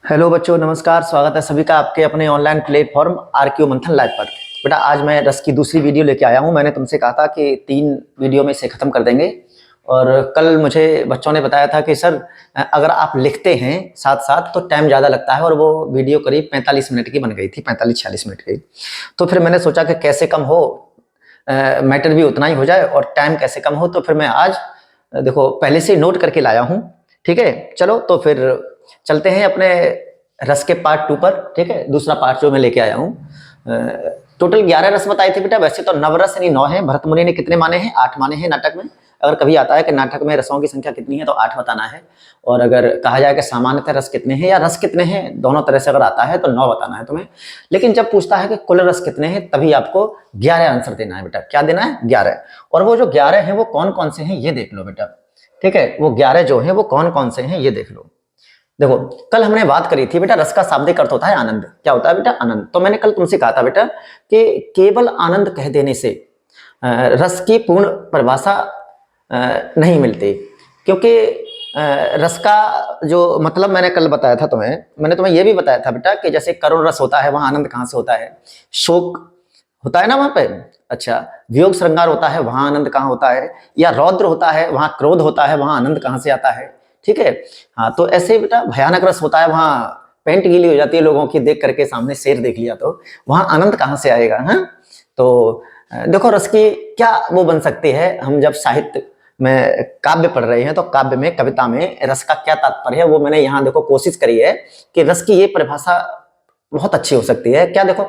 Hello बच्चों, नमस्कार। स्वागत है सभी का आपके अपने ऑनलाइन प्लेटफॉर्म आरक्यू मंथन लाइव पर। बेटा आज मैं रस की दूसरी वीडियो लेके आया हूँ। मैंने तुमसे कहा था कि 3 वीडियो में इसे ख़त्म कर देंगे, और कल मुझे बच्चों ने बताया था कि सर अगर आप लिखते हैं साथ साथ तो टाइम ज़्यादा लगता है, और वो वीडियो करीब 45 मिनट की बन गई थी, 45-46 मिनट की। तो फिर मैंने सोचा कि कैसे कम हो, मैटर भी उतना ही हो जाए और टाइम कैसे कम हो। तो फिर मैं आज देखो पहले से नोट करके लाया हूँ। ठीक है, चलो तो फिर चलते हैं अपने रस के पार्ट 2 पर। ठीक है, दूसरा पार्ट जो मैं लेके आया हूँ। टोटल 11 रस बताए थे बेटा। वैसे तो नवरस यानी 9 है। भरत मुनि ने कितने माने हैं? 8 माने हैं नाटक में। अगर कभी आता है कि नाटक में रसों की संख्या कितनी है तो 8 बताना है, और अगर कहा जाए कि सामान्यतः रस कितने हैं या रस कितने हैं, दोनों तरह से अगर आता है तो 9 बताना है तुम्हें। लेकिन जब पूछता है कि कुल रस कितने हैं, तभी आपको 11 आंसर देना है बेटा। क्या देना है? 11। और वो जो 11 है वो कौन कौन से हैं ये देख लो बेटा। ठीक है, वो 11 जो है वो कौन कौन से हैं ये देख लो। देखो, कल हमने बात करी थी बेटा, रस का शाब्दिक अर्थ होता है आनंद। क्या होता है बेटा? आनंद। तो मैंने कल तुमसे कहा था बेटा कि केवल आनंद कह देने से रस की पूर्ण परिभाषा नहीं मिलती, क्योंकि रस का जो मतलब मैंने कल बताया था तुम्हें, मैंने तुम्हें यह भी बताया था बेटा कि जैसे करुण रस होता है, वहां आनंद कहां से होता है? शोक होता है ना वहां पे। अच्छा, वियोग श्रृंगार होता है, वहां आनंद कहां होता है? या रौद्र होता है, वहां क्रोध होता है, वहां आनंद कहां से आता है? ठीक है। हाँ, तो ऐसे बेटा भयानक रस होता है, वहां पेंट गीली हो जाती है लोगों की देख करके, सामने शेर देख लिया तो वहां आनंद कहां से आएगा? हाँ, तो देखो रस की क्या वो बन सकती है। हम जब साहित्य में काव्य पढ़ रहे हैं तो काव्य में, कविता में रस का क्या तात्पर्य है वो मैंने यहाँ देखो कोशिश करी है कि रस की ये परिभाषा बहुत अच्छी हो सकती है। क्या? देखो,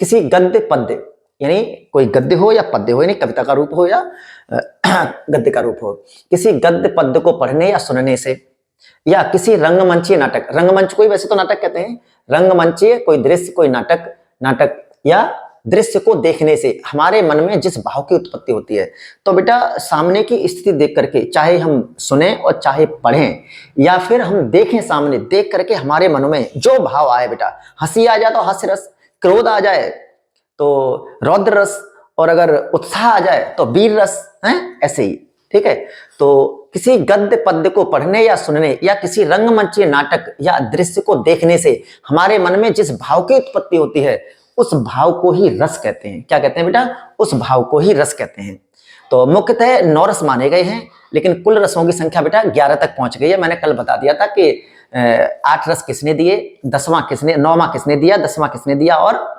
किसी गद्य पद्य, यानी कोई गद्य हो या पद्य हो, यानी कविता का रूप हो या गद्य का रूप हो, किसी गद्य पद्य को पढ़ने या सुनने से, या किसी रंगमंचीय नाटक, रंगमंच को ही वैसे तो नाटक कहते हैं, रंगमंचीय कोई दृश्य, कोई नाटक, नाटक या दृश्य को देखने से हमारे मन में जिस भाव की उत्पत्ति होती है। तो बेटा सामने की स्थिति देख करके, चाहे हम सुने और चाहे पढ़ें, या फिर हम देखें, सामने देख करके हमारे मन में जो भाव आए बेटा, हंसी आ जाए तो हास्य रस, क्रोध आ जाए तो रौद्र रस, और अगर उत्साह आ जाए तो वीर रस है, ऐसे ही। ठीक है, तो किसी गद्य पद्य को पढ़ने या सुनने या किसी रंगमंचीय नाटक या दृश्य को देखने से हमारे मन में जिस भाव की उत्पत्ति होती है, उस भाव को ही रस कहते हैं। क्या कहते हैं बेटा? उस भाव को ही रस कहते हैं। तो मुख्यतः 9 रस माने गए हैं, लेकिन कुल रसों की संख्या बेटा 11 तक पहुंच गई है। मैंने कल बता दिया था कि 8 रस किसने दिए, 10वां किसने, 9वां किसने दिया, 10वां किसने दिया, और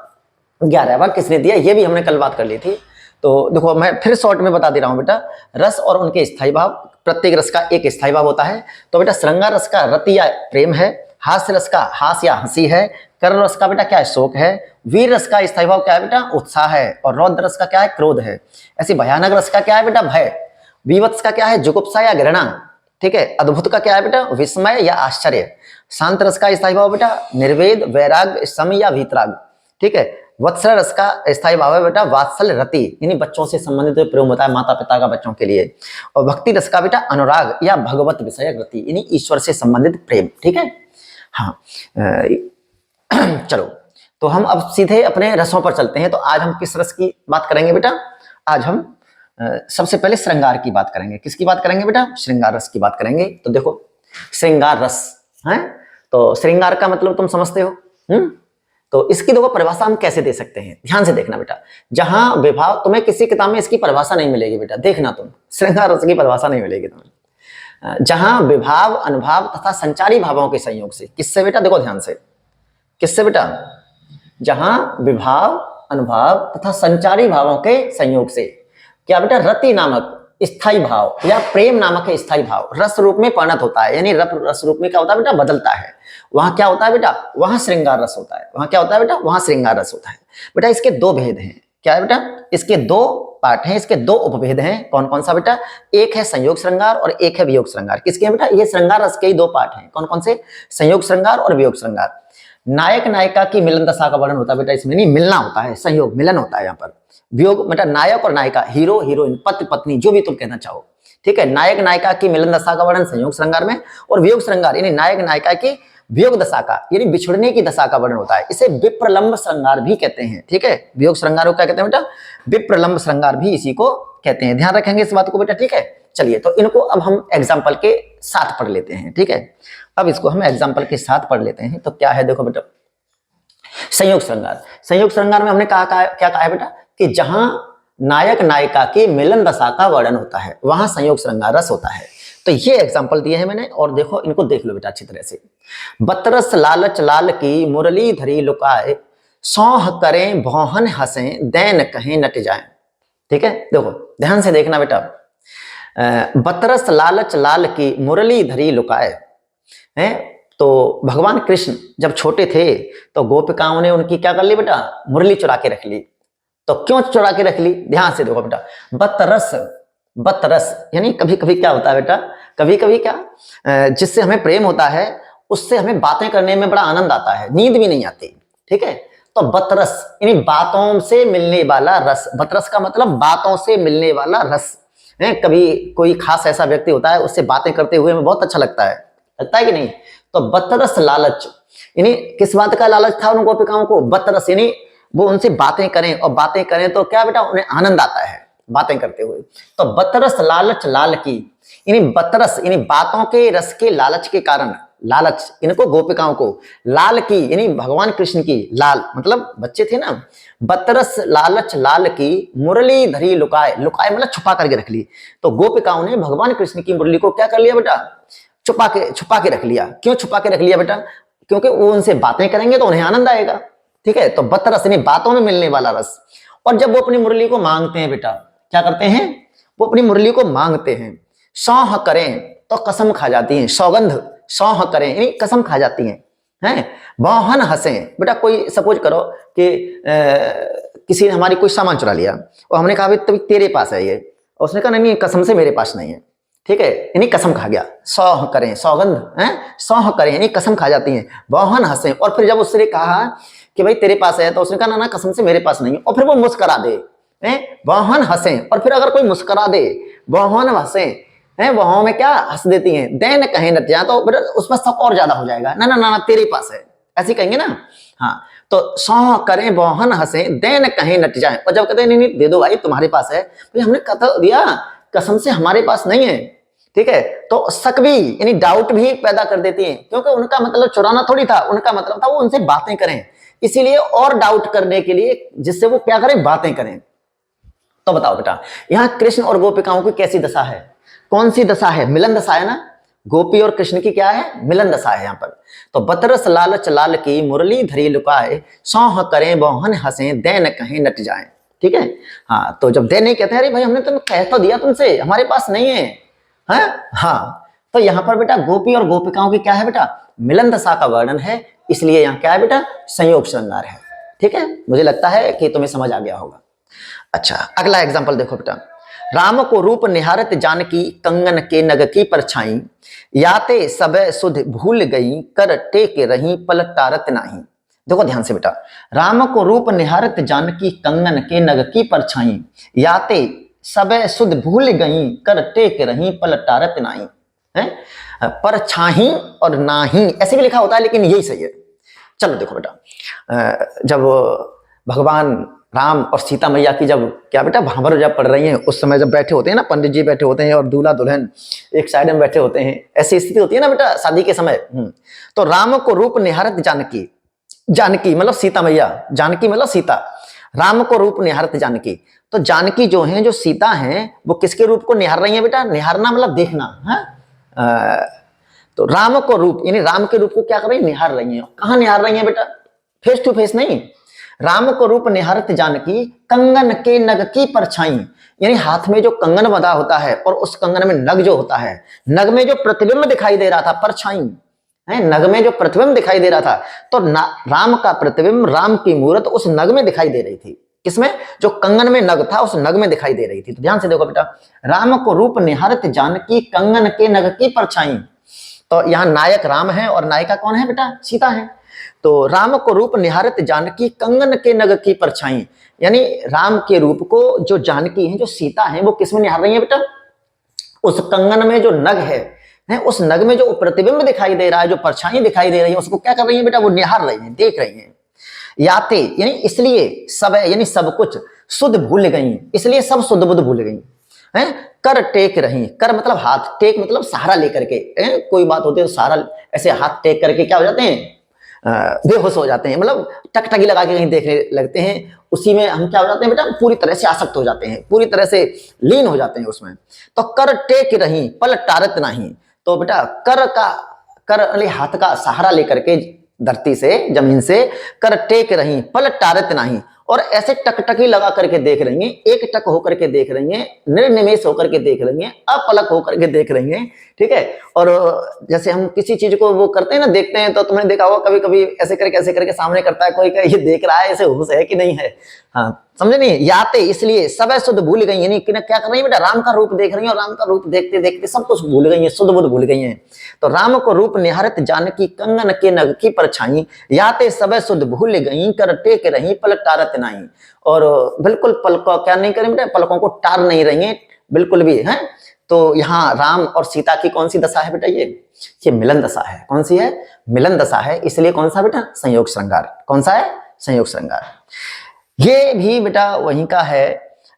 11वां किसने दिया, ये भी हमने कल बात कर ली थी। तो देखो मैं फिर शॉर्ट में बता दे रहा हूं बेटा, रस और उनके स्थायी भाव। प्रत्येक रस का एक स्थायी भाव होता है। तो बेटा श्रृंगार रस का रति या प्रेम है, हास्य रस का हास्य या हंसी है, करुण रस का बेटा क्या है? शोक है, वीर रस का स्थायी भाव क्या है बेटा? उत्साह है, और रौद्र रस का क्या है? क्रोध है। ऐसी भयानक रस का क्या है बेटा? भय। विवत्स का क्या है? जुगुप्सा या घृणा। ठीक है। अद्भुत का क्या है बेटा? विस्मय या आश्चर्य। शांत रस का स्थायी भाव बेटा निर्वेद, वैराग्य, सम या वीतराग। ठीक है। वत्सल रस का स्थायी भाव है बेटा वात्सल्य रति, यानी बच्चों से संबंधित जो प्रेम होता है माता पिता का बच्चों के लिए। और भक्ति रस का बेटा अनुराग या भगवत विषय रति, यानी ईश्वर से संबंधित प्रेम। ठीक है। हाँ, चलो तो हम अब सीधे अपने रसों पर चलते हैं। तो आज हम किस रस की बात करेंगे बेटा? आज हम सबसे पहले श्रृंगार की बात करेंगे। किसकी बात करेंगे बेटा? श्रृंगार रस की बात करेंगे। तो देखो श्रृंगार रस है, तो श्रृंगार का मतलब तुम समझते हो। तो इसकी देखो परिभाषा हम कैसे दे सकते हैं, ध्यान से देखना बेटा। जहां विभाव, तुम्हें किसी किताब में इसकी परिभाषा नहीं मिलेगी बेटा, देखना तुम, श्रृंगार रस की परिभाषा नहीं मिलेगी तुम्हें। जहां विभाव, अनुभाव तथा संचारी भावों के संयोग से, किससे बेटा? देखो ध्यान से, किससे बेटा? जहां विभाव, अनुभाव तथा संचारी भावों के संयोग से क्या बेटा? रति नामक स्थायी भाव या प्रेम नामक स्थायी भाव रस रूप में परिणत होता है, यानी रस रूप में क्या होता है बेटा? बदलता है। वहां क्या होता है बेटा? वहां श्रृंगार रस होता है। वहां क्या होता है बेटा? वहां श्रृंगार रस होता है। बेटा इसके 2 भेद हैं। क्या है बेटा? इसके 2 पार्ट हैं, इसके 2 उपभेद हैं। कौन कौन सा बेटा? एक है संयोग श्रृंगार और एक है वियोग श्रृंगार। किसके हैं बेटा? ये श्रृंगार रस के ही 2 पार्ट हैं। कौन कौन से? संयोग श्रृंगार और वियोग श्रृंगार। नायक नायिका की मिलन दशा का वर्णन होता है बेटा इसमें, नहीं मिलना होता है, संयोग मिलन होता है यहाँ पर। वियोग बेटा नायक और नायिका, हीरो हीरोइन, पति पत्नी, जो भी तुम कहना चाहो। ठीक है। नायक नायिका की मिलन दशा का वर्णन संयोग श्रृंगार में, और वियोग श्रृंगार यानी नायक नायिका की वियोग दशा का, यानी बिछड़ने की दशा का वर्णन होता है। इसे विप्रलंब श्रृंगार भी कहते हैं। ठीक है। वियोग श्रृंगार को क्या कहते हैं बेटा? विप्रलंब श्रृंगार भी इसी को कहते हैं। ध्यान रखेंगे इस बात को बेटा। ठीक है। चलिए तो इनको अब हम एग्जाम्पल के साथ पढ़ लेते हैं, ठीक है। अब इसको हम एग्जाम्पल के साथ पढ़ लेते हैं। तो क्या है देखो बेटा, संयोग श्रृंगार। संयोग श्रृंगार में हमने क्या कहा है बेटा कि जहां नायक नायिका की मिलन दशा का वर्णन होता है वहां संयोग श्रृंगार रस होता है। तो ये एग्जाम्पल दिए हैं मैंने, और देखो इनको देख लो बेटा अच्छी तरह से। बतरस लालच लाल की मुरली धरी लुकाए, सौह करें भौहन हंसें दैन कहें नट जाए। ठीक है, देखो ध्यान से देखना बेटा। बतरस लालच लाल की मुरली धरी लुकाए है, तो भगवान कृष्ण जब छोटे थे तो गोपिकाओं ने उनकी क्या कर ली बेटा, मुरली चुरा के रख ली। तो क्यों चुरा के रख ली, ध्यान से देखो बेटा। बतरस, बतरस यानी कभी कभी क्या होता है बेटा, कभी कभी क्या जिससे हमें प्रेम होता है उससे हमें बातें करने में बड़ा आनंद आता है, नींद भी नहीं आती। ठीक है, तो बतरस यानी बातों से मिलने वाला रस। बतरस का मतलब बातों से मिलने वाला रस है। कभी कोई खास ऐसा व्यक्ति होता है उससे बातें करते हुए हमें बहुत अच्छा लगता है कि नहीं। तो बतरस लालच यानी किस बात का लालच था उन गोपिकाओं को, बतरस यानी वो उनसे बातें करें, और बातें करें तो क्या बेटा उन्हें आनंद आता है बातें करते हुए। तो बतरस लालच लाल की यानी बतरस यानी बातों के रस के लालच के कारण, लालच इनको गोपिकाओं को, लाल की यानी भगवान कृष्ण की, लाल मतलब बच्चे थे ना। बतरस लालच लाल की मुरली धरी लुकाए, लुकाए मतलब छुपा करके रख ली। तो गोपिकाओं ने भगवान कृष्ण की मुरली को क्या कर लिया बेटा, छुपा के रख लिया। क्यों छुपा के रख लिया बेटा, क्योंकि वो उनसे बातें करेंगे तो उन्हें आनंद आएगा। ठीक है, तो बतरस यानी बातों में मिलने वाला रस। और जब वो अपनी मुरली को मांगते हैं बेटा, क्या करते हैं, वो अपनी मुरली को मांगते हैं, सौह करें तो कसम खा जाती हैं, सौगंध, सौह करें यानी कसम खा जाती हैं। बहुहन हंसें बेटा, कोई सपोज करो कि किसी ने हमारी कोई सामान चुरा लिया और हमने कहा तभी तेरे पास है ये, और उसने कहा नहीं कसम से मेरे पास नहीं है। ठीक है, यानी कसम खा गया। सौह करें, सौगंध है, सौह करें यानी कसम खा जाती हैं। बहुहन हंसें, और फिर जब उसने कहा कि भाई तेरे पास है तो उसने कहा ना कसम से मेरे पास नहीं है, और फिर वो मुस्करा दे, बहुहन हंसें। और फिर अगर कोई मुस्करा दे, बहुहन हंसें है, वहां में क्या हंस देती हैं, दैन कहें नट जाए, तो उसमें शक और ज्यादा हो जाएगा, ना ना ना तेरे पास है ऐसे कहेंगे ना। हाँ, तो सौह करें बहुहन हंसें दैन कहें नट जाए। और जब कहते हैं नहीं दे दो भाई तुम्हारे पास है, तो हमने कहा दिया कसम से हमारे पास नहीं है। ठीक है, तो शक भी यानी डाउट भी पैदा कर देती हैं, क्योंकि उनका मतलब चुराना थोड़ी था, उनका मतलब था वो उनसे बातें करें, इसीलिए और डाउट करने के लिए, जिससे वो क्या करें, बातें करें। तो बताओ बेटा यहाँ कृष्ण और गोपिकाओं की कैसी दशा है, कौन सी दशा है, मिलन दशा है ना। गोपी और कृष्ण की क्या है, मिलन दशा है यहाँ पर। तो बतरस लालच लाल की मुरली धरी लुकाए, सौह करें बहुहन हंसें दैन कहें नट जाए। ठीक है, हाँ, तो जब देने कहते हैं अरे भाई हमने तुम कह तो दिया तुमसे हमारे पास नहीं है, हाँ। तो यहाँ पर बेटा गोपी और गोपिकाओं की क्या है बेटा, मिलन दशा का वर्णन है, इसलिए यहाँ क्या है बेटा, संयोग श्रृंगार है। ठीक है, मुझे लगता है कि तुम्हें समझ आ गया होगा। अच्छा, अगला एग्जाम्पल देखो बेटा। राम को रूप निहारत जानकी कंगन के नग की परछाई, याते सब सुध भूल गई कर टेक रही पलटारत नाही। देखो ध्यान से बेटा, राम को रूप निहारत जानकी कंगन के नग की परछाई, याते सब सुध भूल गई कर टेक रही पलटारत नाही है। परछाई और नाही ऐसे भी लिखा होता है, लेकिन यही सही है। चलो देखो बेटा, जब भगवान राम और सीता मैया की जब क्या बेटा भांवर जब पढ़ रही हैं, उस समय जब बैठे होते हैं ना, पंडित जी बैठे होते हैं और दूल्हा दुल्हन एक साइड में बैठे होते हैं, ऐसी स्थिति होती है ना बेटा शादी के समय। तो राम को रूप निहारत जानकी, जानकी मतलब सीता मैया, जानकी मतलब सीता, राम को रूप निहारत जानकी। तो जानकी जो है, जो सीता हैं, वो किसके रूप को निहार रही है बेटा, निहारना मतलब देखना है। तो राम को रूप यानी राम के रूप को क्या कर रही है, निहार रही है। कहाँ निहार रही है बेटा, फेस टू फेस नहीं। राम को रूप निहारत जानकी कंगन के नग की परछाई, यानी हाथ में जो कंगन बंधा होता है और उस कंगन में नग जो होता है, नग में जो प्रतिबिंब दिखाई दे रहा था, परछाई है, नग में जो प्रतिबिंब दिखाई दे रहा था, तो राम का प्रतिबिंब, राम की मूर्त उस नग में दिखाई दे रही थी। किसमें, जो कंगन में नग था उस नग में दिखाई दे रही थी। तो ध्यान से देखो बेटा, राम को रूप निहारत जानकी कंगन के नग की परछाई। तो यहाँ नायक राम है और नायिका कौन है बेटा, सीता है। तो राम को रूप निहारत जानकी कंगन के नग की परछाई, यानी राम के रूप को जो जानकी है, जो सीता है, वो किसमें निहार रही है बेटा, उस कंगन में जो नग है, उस नग में जो प्रतिबिंब दिखाई दे रहा है, जो परछाई दिखाई दे रही है, उसको क्या कर रही है बेटा, वो निहार रही है, देख रही है। याते यानी इसलिए सब यानी सब कुछ, सुध भूल गई इसलिए सब सुध बुध भूल गई है। कर टेक रही, कर मतलब हाथ, टेक मतलब सहारा लेकर के, कोई बात होती है तो सहारा ऐसे हाथ टेक करके क्या हो जाते हैं, बेहोश हो जाते हैं, मतलब टकटकी लगा के कहीं देखने लगते हैं, उसी में हम क्या हो जाते हैं बेटा, पूरी तरह से आसक्त हो जाते हैं, पूरी तरह से लीन हो जाते हैं उसमें। तो कर टेक रही पल टारत नहीं, तो बेटा कर का, कर अरे हाथ का सहारा लेकर के धरती से, जमीन से, कर टेक रही पल टारत नहीं, और ऐसे टकटकी लगा करके देख रही हैं, एक टक होकर के देख रही हैं, निर्निमेष होकर के देख रही हैं, अपलक होकर के देख रही हैं, ठीक है। और जैसे हम किसी चीज को वो करते हैं ना, देखते हैं, तो तुमने देखा होगा कभी कभी ऐसे करके सामने करता है कोई, ये देख रहा है, ऐसे होश है कि नहीं है, हाँ समझे नहीं, याते इसलिए सब शुद्ध भूल गई, यानी क्या कर रही है बेटा, राम का रूप देख रही है, और राम का रूप देखते देखते सब कुछ भूल गई है, शुद्ध बुद्ध भूल गई है। तो राम को रूप निहारत जानकी कंगन के नग की परछाई, याते सब शुद्ध भूल गई, कर टेक रही पलक टारत नहीं, और बिल्कुल पलकों क्या नहीं करें बेटा, पलकों को टार नहीं रही है बिल्कुल भी है। तो यहाँ राम और सीता की कौन सी दशा है बेटा, ये मिलन दशा है। कौन सी है, मिलन दशा है, इसलिए कौन सा बेटा, संयोग श्रृंगार। कौन सा है, संयोग श्रृंगार। ये भी बेटा वहीं का है,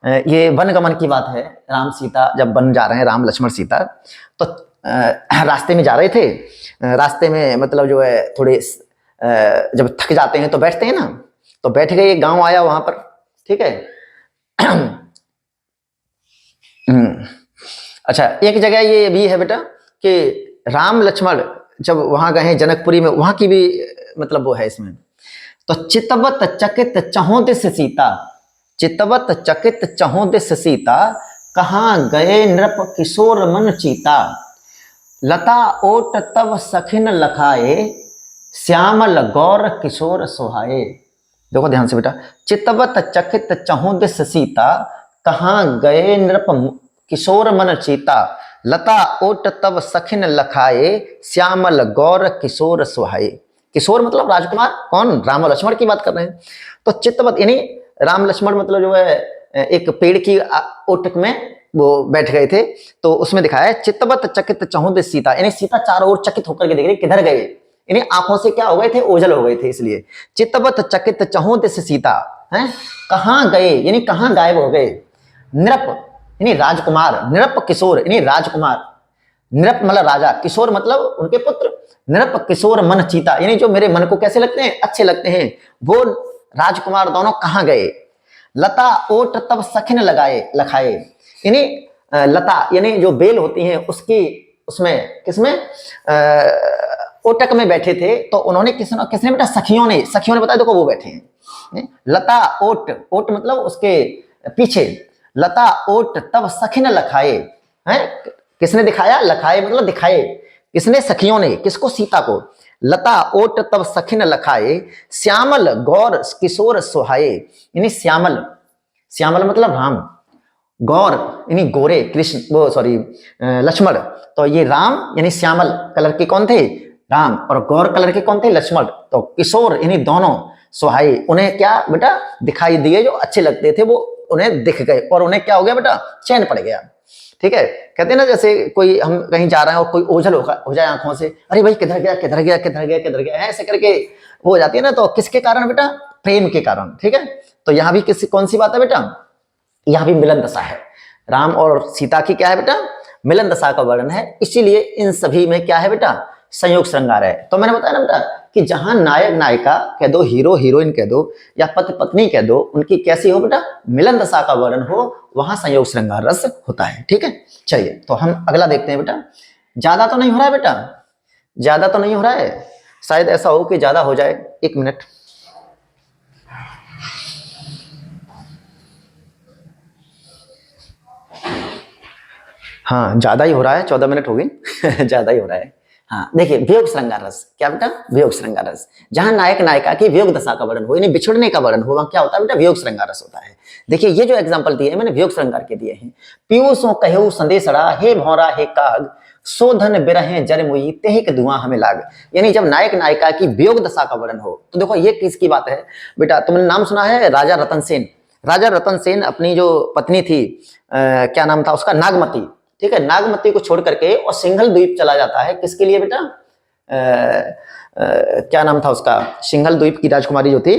ये वनगमन की बात है। राम सीता जब वन जा रहे हैं, राम लक्ष्मण सीता, तो रास्ते में जा रहे थे, रास्ते में मतलब जो है थोड़े जब थक जाते हैं तो बैठते हैं ना, तो बैठ गए, एक गांव आया वहां पर, ठीक है। अच्छा, एक जगह ये भी है बेटा कि राम लक्ष्मण जब वहां गए हैं जनकपुरी में, वहां की भी मतलब वो है इसमें, तो चितवत चकित चहुँ दिस सीता, चितवत चकित चहुँ दिस सीता, कहाँ गए नृप किशोर मन चीता, लता ओट तव सखिन लखाए, श्यामल गौर किशोर सुहाए। देखो ध्यान से बेटा, चितवत चकित चहुँ दिस सीता, कहाँ गए नृप किशोर मन चीता, लता ओट तव सखिन लखाए, श्यामल गौर किशोर सुहाए। किशोर मतलब राजकुमार, कौन, राम और लक्ष्मण की बात कर रहे हैं। तो चित्तवत यानी राम लक्ष्मण मतलब जो है एक पेड़ की ओटक में वो बैठ गए थे, तो उसमें दिखाया है चित्तवत चकित चहुँ दिस सीता, यानी सीता चारों ओर चकित होकर के देख रही, किधर गए, यानी आंखों से क्या हो गए थे, ओझल हो गए थे, इसलिए चित्तवत चकित चहुँ दिस सीता है, कहाँ गए यानी कहाँ गायब हो गए, नृप यानी राजकुमार, नृप किशोर यानी राजकुमार, नृप मतलब राजा, किशोर मतलब उनके पुत्र, नृप किशोर मन चीता यानी जो मेरे मन को कैसे लगते हैं, अच्छे लगते हैं, वो राजकुमार दोनों कहाँ गए। लता ओट तब सखिन लगाए लखाए, यानी लता यानी जो बेल होती हैं उसकी, उसमें किसमें ओटक में बैठे थे, तो उन्होंने किसने बेटा, सखियों ने बताया, देखो वो बैठे हैं। लता ओट, ओट मतलब उसके पीछे, लता ओट तब सखिन लखाए, हैं किसने दिखाया, लखाए मतलब दिखाए, किसने, सखियों ने, किसको, सीता को। लता ओट तब सखिन लखाए, श्यामल गौर किशोर सुहाए, यानी श्यामल, श्यामल मतलब राम, गौर यानी गोरे, कृष्ण वो सॉरी लक्ष्मण, तो ये राम यानी श्यामल कलर के कौन थे, राम, और गौर कलर के कौन थे, लक्ष्मण। तो किशोर यानी दोनों, सुहाई उन्हें क्या बेटा दिखाई दिए, जो अच्छे लगते थे वो उन्हें दिख गए, और उन्हें क्या हो गया बेटा, चैन पड़ गया, ठीक है। कहते हैं ना जैसे कोई हम कहीं जा रहे हैं और कोई ओझल हो जाए आंखों से, अरे भाई किधर गया किधर गया किधर गया किधर गया, ऐसे करके वो हो जाती है ना, तो किसके कारण बेटा, प्रेम के कारण, ठीक है। तो यहाँ भी किसी कौन सी बात है बेटा, यहाँ भी मिलन दशा है, राम और सीता की क्या है बेटा, मिलन दशा का वर्णन है, इसीलिए इन सभी में क्या है बेटा, संयोग श्रृंगार है। तो मैंने बताया ना बेटा कि जहां नायक नायिका कह दो, हीरो हीरोइन कह दो, या पति पत्नी कह दो, उनकी कैसी हो बेटा, मिलन दशा का वर्णन हो, वहां संयोग श्रृंगार रस होता है, ठीक है। चलिए तो हम अगला देखते हैं बेटा। ज्यादा तो नहीं हो रहा है बेटा, ज्यादा तो नहीं हो रहा है, शायद ऐसा हो कि ज्यादा हो जाए, एक मिनट। हाँ ज्यादा ही हो रहा है, 14 मिनट हो गई ज्यादा ही हो रहा है। हाँ देखिए, वियोग श्रृंगार रस, क्या बेटा, वियोग श्रृंगार रस, जहां नायक नायिका की वियोग दशा का वर्णन हो, यानी बिछड़ने का वर्णन हो, वहां क्या होता है बेटा, वियोग श्रृंगार रस होता है। देखिए ये जो एग्जांपल दिए हैं मैंने वियोग श्रृंगार के दिए हैं। पीयूषों कहू संदेशड़ा, हे भौरा हे काग, शोधन बिरहे जर मुई तेहि के धुआं हमें लाग, यानी जब नायक नायिका की वियोग दशा का वर्णन हो, तो देखो ये किसकी बात है बेटा, तुमने नाम सुना है राजा रतन सेन। राजा रतन सेन अपनी जो पत्नी थी क्या नाम था उसका, नागमती, ठीक है, नागमती को छोड़ करके और सिंघल द्वीप चला जाता है, किसके लिए बेटा, क्या नाम था उसका, सिंघल द्वीप की राजकुमारी जो थी,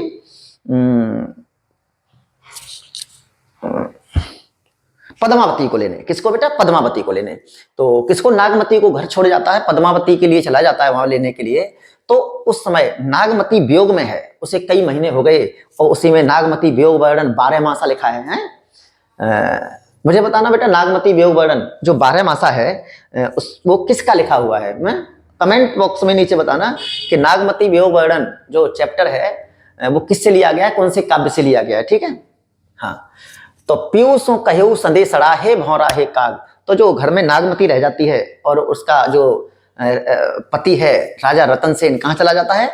पद्मावती को लेने। किसको बेटा? पद्मावती को लेने। तो किसको? नागमती को घर छोड़ जाता है, पद्मावती के लिए चला जाता है वहां लेने के लिए। तो उस समय नागमती वियोग में है, उसे कई महीने हो गए और उसी में नागमती वियोग वर्णन 12 मासा लिखा है। मुझे बताना बेटा, नागमती वियोग वर्णन जो 12 मासा है वो किसका लिखा हुआ है? मैं कमेंट बॉक्स में नीचे बताना कि नागमती वियोग वर्णन जो चैप्टर है वो किससे लिया गया है, कौन से काव्य से लिया गया है। ठीक है, हाँ। तो पीयूषों कहेऊ संदेशड़ा, हे भौरा हे काग। तो जो घर में नागमती रह जाती है और उसका जो पति है राजा रतन सेन कहाँ चला जाता है?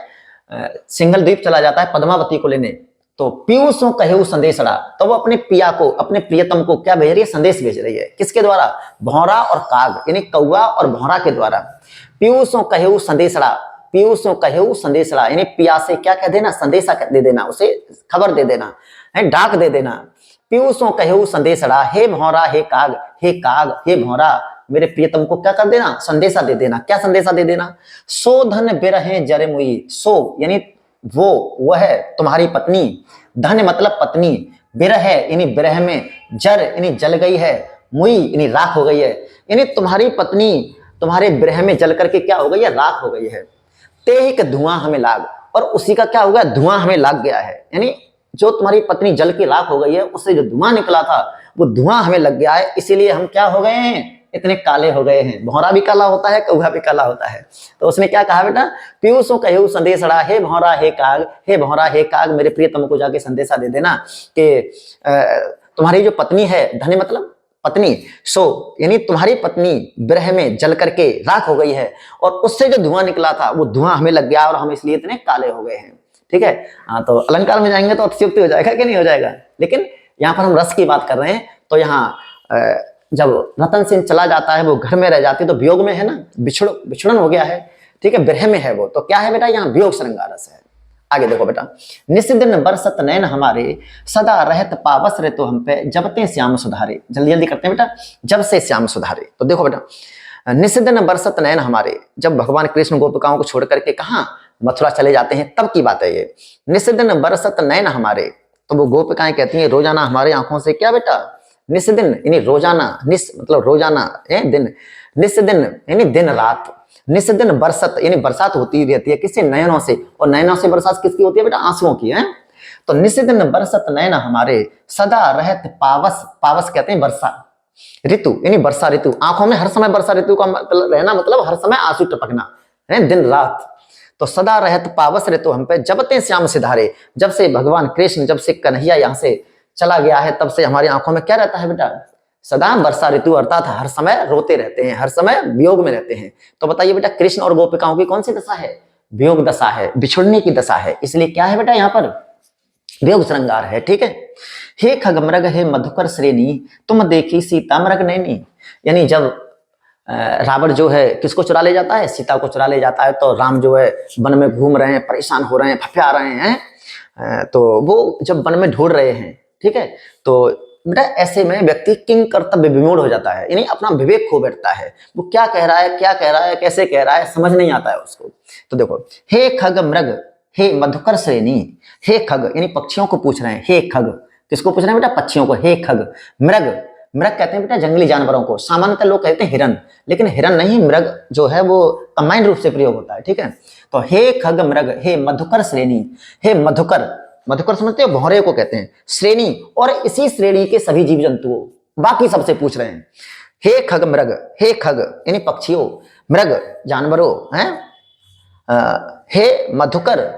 सिंघल द्वीप चला जाता है पद्मावती को लेने। तो पीयूषों कहेऊ संदेशड़ा, तो वो अपने पिया को, अपने प्रियतम को क्या भेज रही है? संदेश भेज रही है। किसके द्वारा? भौरा और काग, यानी कौवा और भौरा के द्वारा। पीयूषों कहेऊ संदेशड़ा, पीयूषों कहेऊ संदेशड़ा, यानी पिया से क्या कह देना? संदेशा दे देना, उसे खबर दे देना है, डाक दे देना। पीयूषों कहेऊ संदेशड़ा, हे भौरा हे काग, हे काग हे भौरा, मेरे प्रियतम को क्या कर देना? संदेशा दे देना। क्या संदेशा दे देना? सो धन बिरहे जरे मुई, सो यानी वो है तुम्हारी पत्नी, धन मतलब पत्नी, बिरह यानी बिरह में, जर यानी जल गई है, मुई यानी राख हो गई है, यानी तुम्हारी पत्नी तुम्हारे बिरह में जल करके क्या हो गई है? राख हो गई है। ते ही का धुआं हमें लाग, और उसी का क्या हो गया? धुआं हमें लाग गया है, यानी जो तुम्हारी पत्नी जल की राख हो गई है उससे जो धुआं निकला था वो धुआं हमें लग गया है, इसीलिए हम क्या हो गए हैं? इतने काले हो गए हैं। भौरा भी काला होता है, कौवा भी काला होता है। तो उसने क्या कहा बेटा? पीयूषों कहेऊ संदेशड़ा, हे भौरा हे काग, हे भौरा हे काग, मेरे प्रियतम को जाके संदेशा दे देना कि तुम्हारी जो पत्नी है, धनी मतलब पत्नी, सो यानी तुम्हारी पत्नी बिरह में जल करके राख हो गई है और उससे जो धुआं निकला था वो धुआं हमें लग गया और हम इसलिए इतने काले हो गए हैं। ठीक है, हाँ। तो अलंकार में जाएंगे तो अतिशयोक्ति हो जाएगा कि नहीं हो जाएगा? लेकिन यहाँ पर हम रस की बात कर रहे हैं। तो यहाँ जब रतन सेन चला जाता है, वो घर में रह जाती है, तो वियोग में है ना, बिछड़न हो गया है। ठीक है, बिरह में है वो, तो क्या है बेटा? यहाँ वियोग श्रृंगार रस है। आगे देखो बेटा, निस्दिन बरसत नैन हमारे, सदा रहत पावस रे तो हम पे, जबते श्याम सुधारे। जल्दी जल्दी करते हैं बेटा, जब से श्याम सुधारे। तो देखो बेटा, निस्दिन बरसत नैन हमारे, जब भगवान कृष्ण गोपिकाओं को छोड़ करके कहाँ? मथुरा चले जाते हैं, तब की बात है ये। निस्दिन बरसत नैन हमारे, तो वो गोपिकाएं कहती हैं रोजाना हमारे आंखों से क्या बेटा? निस्दिन यानी रोजाना, निस मतलब रोजाना है, दिन, निस्दिन यानी दिन रात, निस्दिन बरसत यानी बरसात होती रहती है। किससे? नयनों से। और नयनों से बरसात किसकी होती है बेटा? आंसुओं की है। तो निस्दिन बरसत नयन हमारे, सदा रहत पावस, पावस कहते हैं वर्षा ऋतु, यानी वर्षा ऋतु। आंखों में हर समय वर्षा ऋतु का रहना मतलब हर समय आंसू टपकना है, दिन रात। तो सदा रहत पावस ऋतु हम पे, जबते श्याम सिधारे, जब से भगवान कृष्ण, जब से कन्हैया यहाँ से चला गया है, तब से हमारी आंखों में क्या रहता है बेटा? सदा वर्षा ऋतु, अर्थात हर समय रोते रहते हैं, हर समय वियोग में रहते हैं। तो बताइए बेटा, कृष्ण और गोपिकाओं की कौन सी दशा है? वियोग दशा है, बिछुड़ने की दशा है। इसलिए क्या है बेटा? यहाँ पर वियोग श्रृंगार है। ठीक है, हे खगमृग हे मधुकर श्रेणी, तुम देखी सीता मृग नैनी, यानी जब रावण जो है किसको चुरा ले जाता है? सीता को चुरा ले जाता है। तो राम जो है वन में घूम रहे हैं, परेशान हो रहे हैं, फफिया रहे हैं। तो वो जब वन में ढूंढ रहे हैं, ठीक है, तो बेटा ऐसे में व्यक्ति किंग कर्तव्य विमूढ़ हो जाता है, यानी अपना विवेक खो बैठता है। वो क्या कह रहा है, क्या कह रहा है, कैसे कह रहा है, समझ नहीं आता है उसको। तो देखो, हे खग मृग हे मधुकर श्रेणी, हे खग यानी पक्षियों को पूछ रहे हैं, हे खग किसको पूछ रहे हैं बेटा? पक्षियों को। हे खग मृग, मृग कहते हैं बेटा जंगली जानवरों को, सामान्यतः लोग कहते हैं हिरन, लेकिन हिरन नहीं, मृग जो है वो कंबाइंड रूप से प्रयोग होता है। ठीक है, तो हे खग मृग हे मधुकर श्रेणी, हे मधुकर, मधुकर समझते हो? भौरे को कहते हैं, श्रेणी, और इसी श्रेणी के सभी जीव जंतुओं, बाकी सबसे पूछ रहे हैं। हे खग मृग, हे खग यानी पक्षियों, मृग जानवरों हैं, हे मधुकर,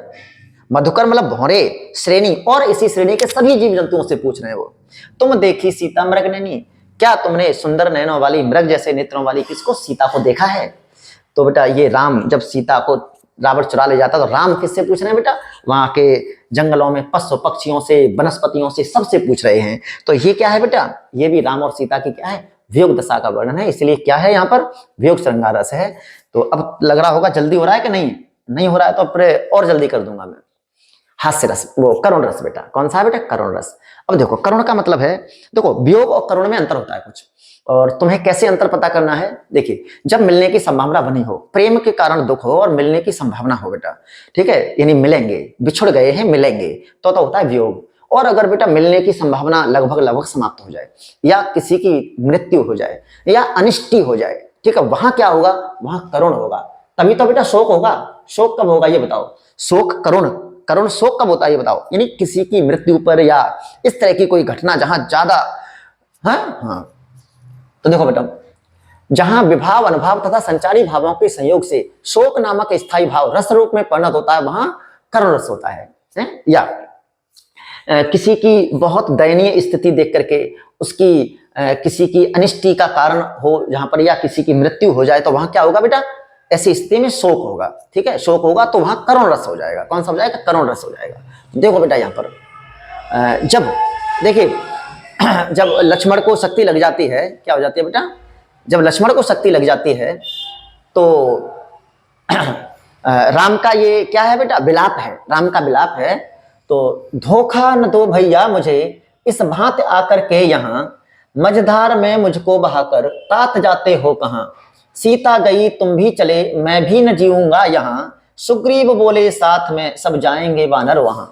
मधुकर मतलब भौरे, श्रेणी, और इसी श्रेणी के सभी जीव जंतुओं से पूछ रहे हैं वो। तुम देखी सीता मृग नैनी, क्या तुमने सुंदर नैनों वाली, मृग जैसे नेत्रों वाली किसको? सीता को देखा है? तो बेटा ये राम जब सीता को रावण चुरा ले जाता तो राम किससे पूछ रहे हैं बेटा? वहां के जंगलों में पशु पक्षियों से, वनस्पतियों से, सबसे पूछ रहे हैं। तो ये क्या है बेटा? ये भी राम और सीता की क्या है? वियोग दशा का वर्णन है। इसलिए क्या है यहाँ पर? वियोग श्रृंगार रस है। तो अब लग रहा होगा जल्दी हो रहा है कि नहीं? नहीं हो रहा है तो फिर और जल्दी कर दूंगा मैं। हास्य रस, वो करुण रस बेटा। कौन सा है बेटा? करुण रस। अब देखो, करुण का मतलब है, देखो वियोग और करुण में अंतर होता है कुछ, और तुम्हें कैसे अंतर पता करना है? देखिए, जब मिलने की संभावना बनी हो, प्रेम के कारण दुख हो और मिलने की संभावना हो बेटा, ठीक है, यानी मिलेंगे, बिछुड़ गए हैं, मिलेंगे, तो होता है वियोग। और अगर बेटा मिलने की संभावना लगभग लगभग समाप्त हो जाए, या किसी की मृत्यु हो जाए, या अनिष्टि हो जाए, ठीक है, वहां क्या होगा, वहां करुण होगा। तभी तो बेटा शोक होगा। शोक कब होगा ये बताओ, शोक करुण, करुण शोक कब होता है ये बताओ, यानी किसी की मृत्यु पर या इस तरह की कोई घटना जहां ज्यादा, हाँ हाँ, तो देखो बेटा, जहां विभाव अनुभाव तथा संचारी भावों के संयोग से शोक नामक स्थायी भाव रस रूप में परिणत होता है, वहां करुण रस होता है। या किसी की बहुत दयनीय स्थिति देख करके उसकी किसी की अनिष्टि का कारण हो जहां पर, या किसी की मृत्यु हो जाए, तो वहां क्या होगा बेटा, ऐसी स्थिति में शोक होगा। ठीक है, शोक होगा तो वहां करुण रस हो जाएगा। कौन सा हो जाएगा, करुण रस हो जाएगा। देखो बेटा यहाँ पर जब देखिए जब लक्ष्मण को शक्ति लग जाती है, क्या हो जाती है बेटा, जब लक्ष्मण को शक्ति लग जाती है तो राम का ये क्या है बेटा, विलाप है, राम का विलाप है। तो धोखा न दो भैया मुझे इस भांति आकर के यहाँ, मझधार में मुझको बहाकर तात जाते हो कहाँ। सीता गई तुम भी चले मैं भी न जीऊंगा यहाँ, सुग्रीव बोले साथ में सब जाएंगे वानर वहां।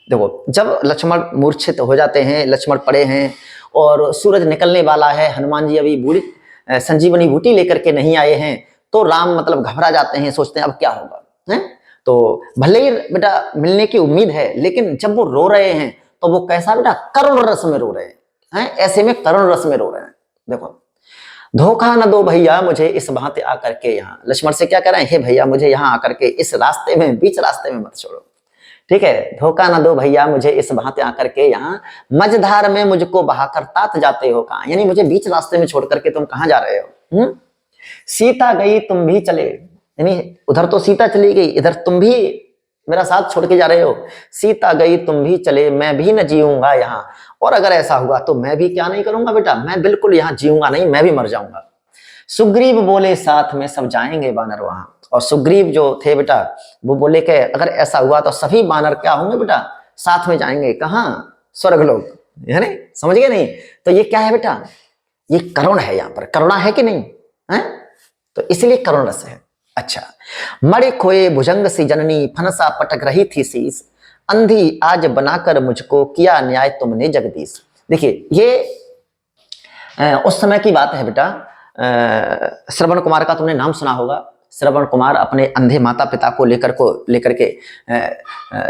देखो जब लक्ष्मण मूर्छित हो जाते हैं, लक्ष्मण पड़े हैं और सूरज निकलने वाला है, हनुमान जी अभी बूढ़ी संजीवनी बूटी लेकर के नहीं आए हैं, तो राम मतलब घबरा जाते हैं, सोचते हैं अब क्या होगा है। तो भले ही बेटा मिलने की उम्मीद है, लेकिन जब वो रो रहे हैं तो वो कैसा बेटा, करुण रस में रो रहे हैं, ऐसे में करुण रस में रो रहे हैं। देखो, धोखा न दो भैया मुझे इस भांति आकर के यहाँ, लक्ष्मण से क्या कह रहे हैं, हे भैया मुझे यहाँ आकर के इस रास्ते में, बीच रास्ते में मत छोड़ो। ठीक है, धोखा न दो भैया मुझे इस भांति आकर के यहाँ, मझधार में मुझको बहाकर तात जाते हो कहाँ, यानी मुझे बीच रास्ते में छोड़ करके तुम कहाँ जा रहे हो। सीता गई तुम भी चले, यानी उधर तो सीता चली गई, इधर तुम भी मेरा साथ छोड़ के जा रहे हो। सीता गई तुम भी चले मैं भी न जीऊंगा यहाँ, और अगर ऐसा हुआ तो मैं भी क्या नहीं करूंगा बेटा, मैं बिल्कुल यहाँ जीऊंगा नहीं, मैं भी मर जाऊंगा। सुग्रीव बोले साथ में सब जाएंगे बानर वहां, और सुग्रीव जो थे बेटा वो बोले कि अगर ऐसा हुआ तो सभी बानर क्या होंगे बेटा, साथ में जाएंगे कहाँ, स्वर्गलोक, है ना, समझ गए नहीं। तो ये क्या है बेटा, ये करुण है, यहाँ पर करुणा है कि नहीं है, तो इसलिए करुण रस है। अच्छा, मरे खोए भुजंग सी जननी फनसा पटक रही थी शीस, अंधी आज बनाकर मुझको किया न्याय तुमने जगदीश। देखिए ये उस समय की बात है बेटा, श्रवण कुमार का तुमने नाम सुना होगा। श्रवण कुमार अपने अंधे माता पिता को लेकर के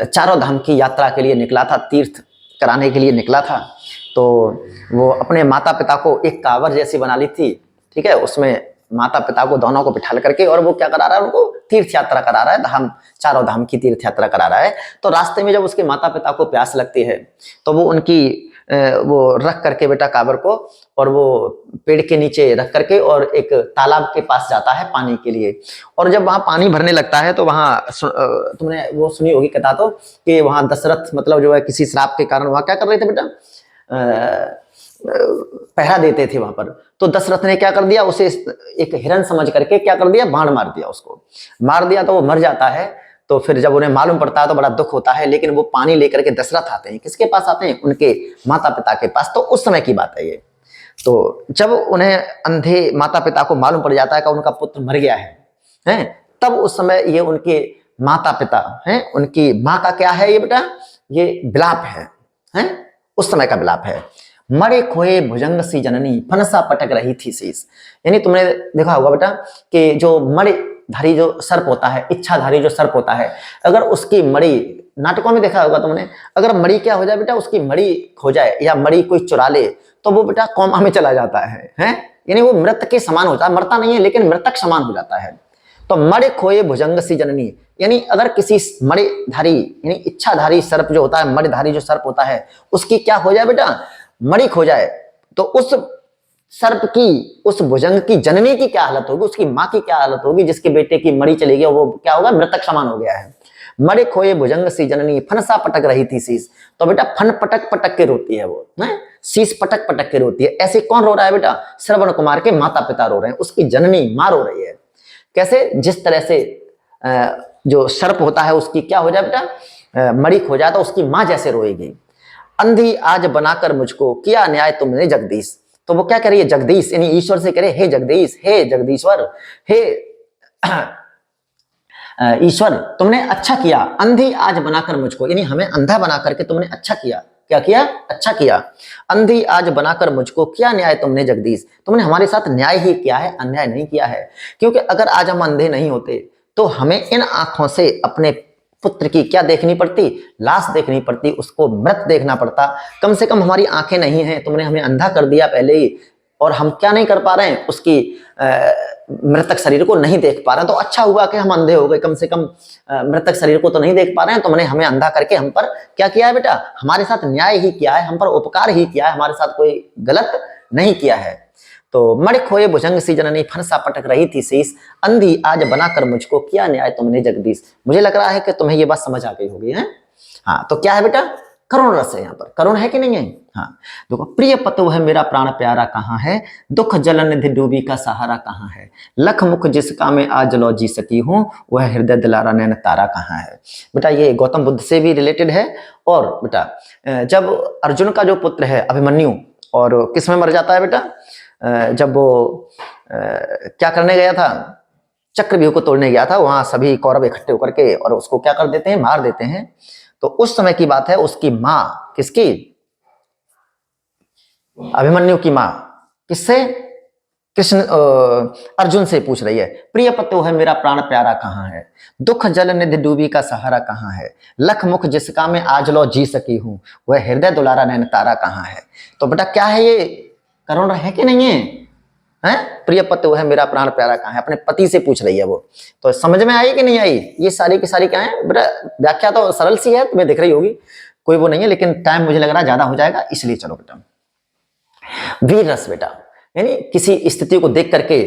चारों धाम की यात्रा के लिए निकला था, तीर्थ कराने के लिए निकला था। तो वो अपने माता पिता को एक कांवर जैसी बना ली थी, ठीक है, उसमें माता पिता को दोनों को बिठा करके, और वो क्या करा रहा है, उनको तीर्थ यात्रा करा रहा है, धाम, चारों धाम की तीर्थ यात्रा करा रहा है। तो रास्ते में जब उसके माता पिता को प्यास लगती है तो वो उनकी वो रख करके बेटा कांवर को, और वो पेड़ के नीचे रख करके और एक तालाब के पास जाता है पानी के लिए। और जब वहां पानी भरने लगता है तो वहां तुमने वो सुनी होगी कथा, तो कि वहां दशरथ मतलब जो है किसी श्राप के कारण वहां क्या कर रहे थे बेटा, पहरा देते थे वहां पर। तो दशरथ ने क्या कर दिया, उसे एक हिरन समझ करके क्या कर दिया, बाण मार दिया, उसको मार दिया तो वो मर जाता है। तो फिर जब उन्हें मालूम पड़ता है तो बड़ा दुख होता है, लेकिन वो पानी लेकर के दशरथ आते हैं, किसके पास आते हैं, उनके माता पिता के पास। तो उस समय की बात है ये। तो जब उन्हें अंधे माता पिता को मालूम पड़ जाता है कि उनका पुत्र मर गया है, तब उस समय ये उनके माता पिता हैं, उनकी माँ का क्या है ये बेटा, ये विलाप है, उस समय का विलाप है। मरे खोए भुजंग सी जननी फनसा पटक रही थी शीस, यानी तुमने देखा होगा बेटा कि जो मणि धारी जो सर्प होता है, इच्छाधारी जो सर्प होता है, अगर उसकी मणि, नाटकों में देखा होगा तुमने, अगर मणि क्या हो जाए बेटा, उसकी मणि खो जाए या मणि कोई चुरा ले तो वो बेटा कोमा में चला जाता है, यानी वो मृत के समान होता है, मरता नहीं है लेकिन मृतक समान हो जाता है। तो मणि खोए भुजंग सी जननी, यानी अगर किसी मणिधारी यानी इच्छाधारी सर्प जो होता है, मणिधारी जो सर्प होता है, उसकी क्या हो जाए बेटा, मणि खो जाए, तो उस सर्प की, उस भुजंग की जननी की क्या हालत होगी, उसकी माँ की क्या हालत होगी, जिसके बेटे की मणि चली गई, वो क्या होगा, मृतक समान हो गया है। मणि खोए भुजंग सी जननी फनसा पटक रही थी शीस, तो बेटा फन पटक पटक के रोती है वो, शीस पटक पटक के रोती है। ऐसे कौन रो रहा है बेटा, श्रवण कुमार के माता पिता रो रहे हैं, उसकी जननी माँ रो रही है। कैसे, जिस तरह से जो सर्प होता है उसकी क्या हो जाए बेटा, मणि खो जाए तो उसकी माँ जैसे रोएगी। अंधी आज बनाकर मुझको किया न्याय तुमने जगदीश, तो वो क्या कह रही है, जगदीश यानी ईश्वर से करे, हे जगदीश, हे जगदीश्वर, हे ईश्वर तुमने अच्छा किया, अंधी आज बनाकर मुझको, यानी हमें अंधा बना करके तुमने अच्छा किया। क्या किया? अच्छा किया। अंधी आज बनाकर मुझको किया न्याय तुमने जगदीश, तुमने हमारे साथ न्याय ही किया है, अन्याय नहीं किया है। क्योंकि अगर आज हम अंधे नहीं होते तो हमें इन आंखों से अपने पुत्र की क्या देखनी पड़ती? लाश देखनी पड़ती, उसको मृत देखना पड़ता। कम से कम हमारी आंखें नहीं हैं, तुमने हमें अंधा कर दिया पहले ही, और हम क्या नहीं कर पा रहे हैं? उसकी मृतक शरीर को नहीं देख पा रहे हैं। तो अच्छा हुआ कि हम अंधे हो गए, कम से कम मृतक शरीर को तो नहीं देख पा रहे हैं, तुमने हमें अंधा करके हम पर क्या किया है बेटा? हमारे साथ न्याय ही किया है, हम पर उपकार ही किया है, हमारे साथ कोई गलत नहीं किया है। तो मण खोए भुजंग सी जननी फरसा पटक रही थी शीस, अंधी आज बनाकर मुझको किया न्याय तुमने जगदीश। मुझे लग रहा है कि तुम्हें ये बात समझ आ गई होगी है। हाँ, तो क्या है बेटा? करुण रस है, यहाँ पर करुण है कि नहीं है? हाँ, देखो, प्रिय पतु है मेरा प्राण प्यारा कहाँ है, दुख जलन निधि डूबी का सहारा कहाँ है, लख मुख जिसका मैं आज लो जी सकी हूँ, वह हृदय दिलारा नैन तारा कहाँ है। बेटा ये गौतम बुद्ध से भी रिलेटेड है। और बेटा जब अर्जुन का जो पुत्र है अभिमन्यु, और किस में मर जाता है बेटा? जब वो क्या करने गया था? चक्रव्यूह को तोड़ने गया था, वहां सभी कौरव इकट्ठे होकर के और उसको क्या कर देते हैं? मार देते हैं। तो उस समय की बात है, उसकी मां, किसकी? अभिमन्यु की मां किससे? कृष्ण अर्जुन से पूछ रही है, प्रिय पतो है मेरा प्राण प्यारा कहाँ है, दुख जल निधि डूबी का सहारा कहाँ है, लख मुख जिसका मैं आज लो जी सकी हूं, वह हृदय दुलारा नैन तारा कहाँ है। तो बेटा क्या है ये? करुण है कि नहीं है? हैं? प्रिय पतो है मेरा प्राण प्यारा कहाँ है, अपने पति से पूछ रही है वो। तो समझ में आई कि नहीं आई? ये सारी की सारी क्या है बेटा? व्याख्या तो सरल सी है, तुम्हें दिख रही होगी, कोई वो नहीं है, लेकिन टाइम मुझे लग रहा है ज्यादा हो जाएगा, इसलिए चलो बेटा। वीर रस बेटा, यानी किसी स्थिति को देख करके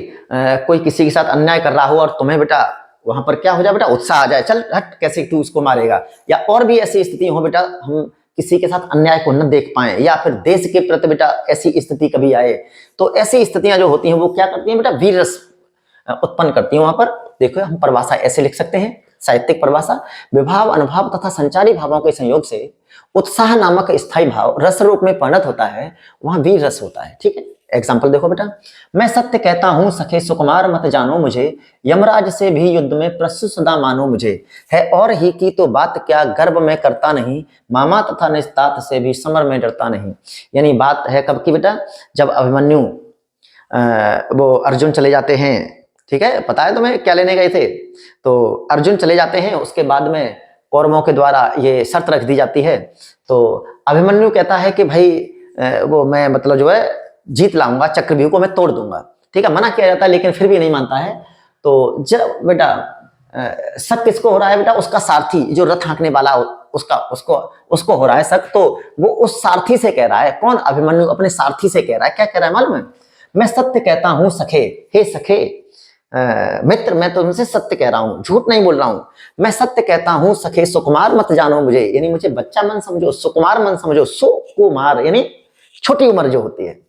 कोई किसी के साथ अन्याय कर रहा हो और तुम्हें बेटा वहां पर क्या हो जाए बेटा? उत्साह आ जाए, चल हट कैसे तू उसको मारेगा। या और भी ऐसी स्थिति हो बेटा, हम किसी के साथ अन्याय को न देख पाए, या फिर देश के प्रति बेटा ऐसी स्थिति कभी आए, तो ऐसी स्थितियां जो होती हैं वो क्या करती हैं बेटा? वीर रस उत्पन्न करती हैं। वहां पर देखो हम परिभाषा ऐसे लिख सकते हैं, साहित्यिक परिभाषा, विभाव अनुभाव तथा संचारी भावों के संयोग से उत्साह नामक स्थायी भाव रस रूप में परिणत होता है, वहां वीर रस होता है। ठीक है, एग्जाम्पल देखो बेटा, मैं सत्य कहता हूं सखे सुकुमार मत जानो मुझे, यमराज से भी युद्ध में प्रस्तुत सदा मानो मुझे, है और ही की तो बात क्या गर्व में करता नहीं, मामा तथा निस्तात से भी समर में डरता नहीं। यानी बात है कब की बेटा? जब अभिमन्यु वो अर्जुन चले जाते हैं, ठीक है, पता है तुम्हें क्या लेने गए थे? तो अर्जुन चले जाते हैं, उसके बाद में कौरवों के द्वारा ये शर्त रख दी जाती है। तो अभिमन्यु कहता है कि भाई वो मैं मतलब जो है जीत लाऊंगा, चक्रव्यूह को मैं तोड़ दूंगा। ठीक है, मना किया जाता है लेकिन फिर भी नहीं मानता है। तो जब बेटा शक किसको हो रहा है बेटा? उसका सारथी जो रथ हाँकने वाला उसका उसको हो रहा है शक। तो वो उस सारथी से कह रहा है, कौन? अभिमन्यु अपने सारथी से कह रहा है। क्या कह रहा है मालूम है? मैं सत्य कहता हूं सखे, हे सखे मित्र, मैं तुमसे सत्य कह रहा हूं, झूठ नहीं बोल रहा हूं। मैं सत्य कहता हूं सखे सुकुमार मत जानो मुझे, यानी मुझे बच्चा मन समझो, सुकुमार मन समझो। सुकुमार यानी छोटी उम्र जो होती है।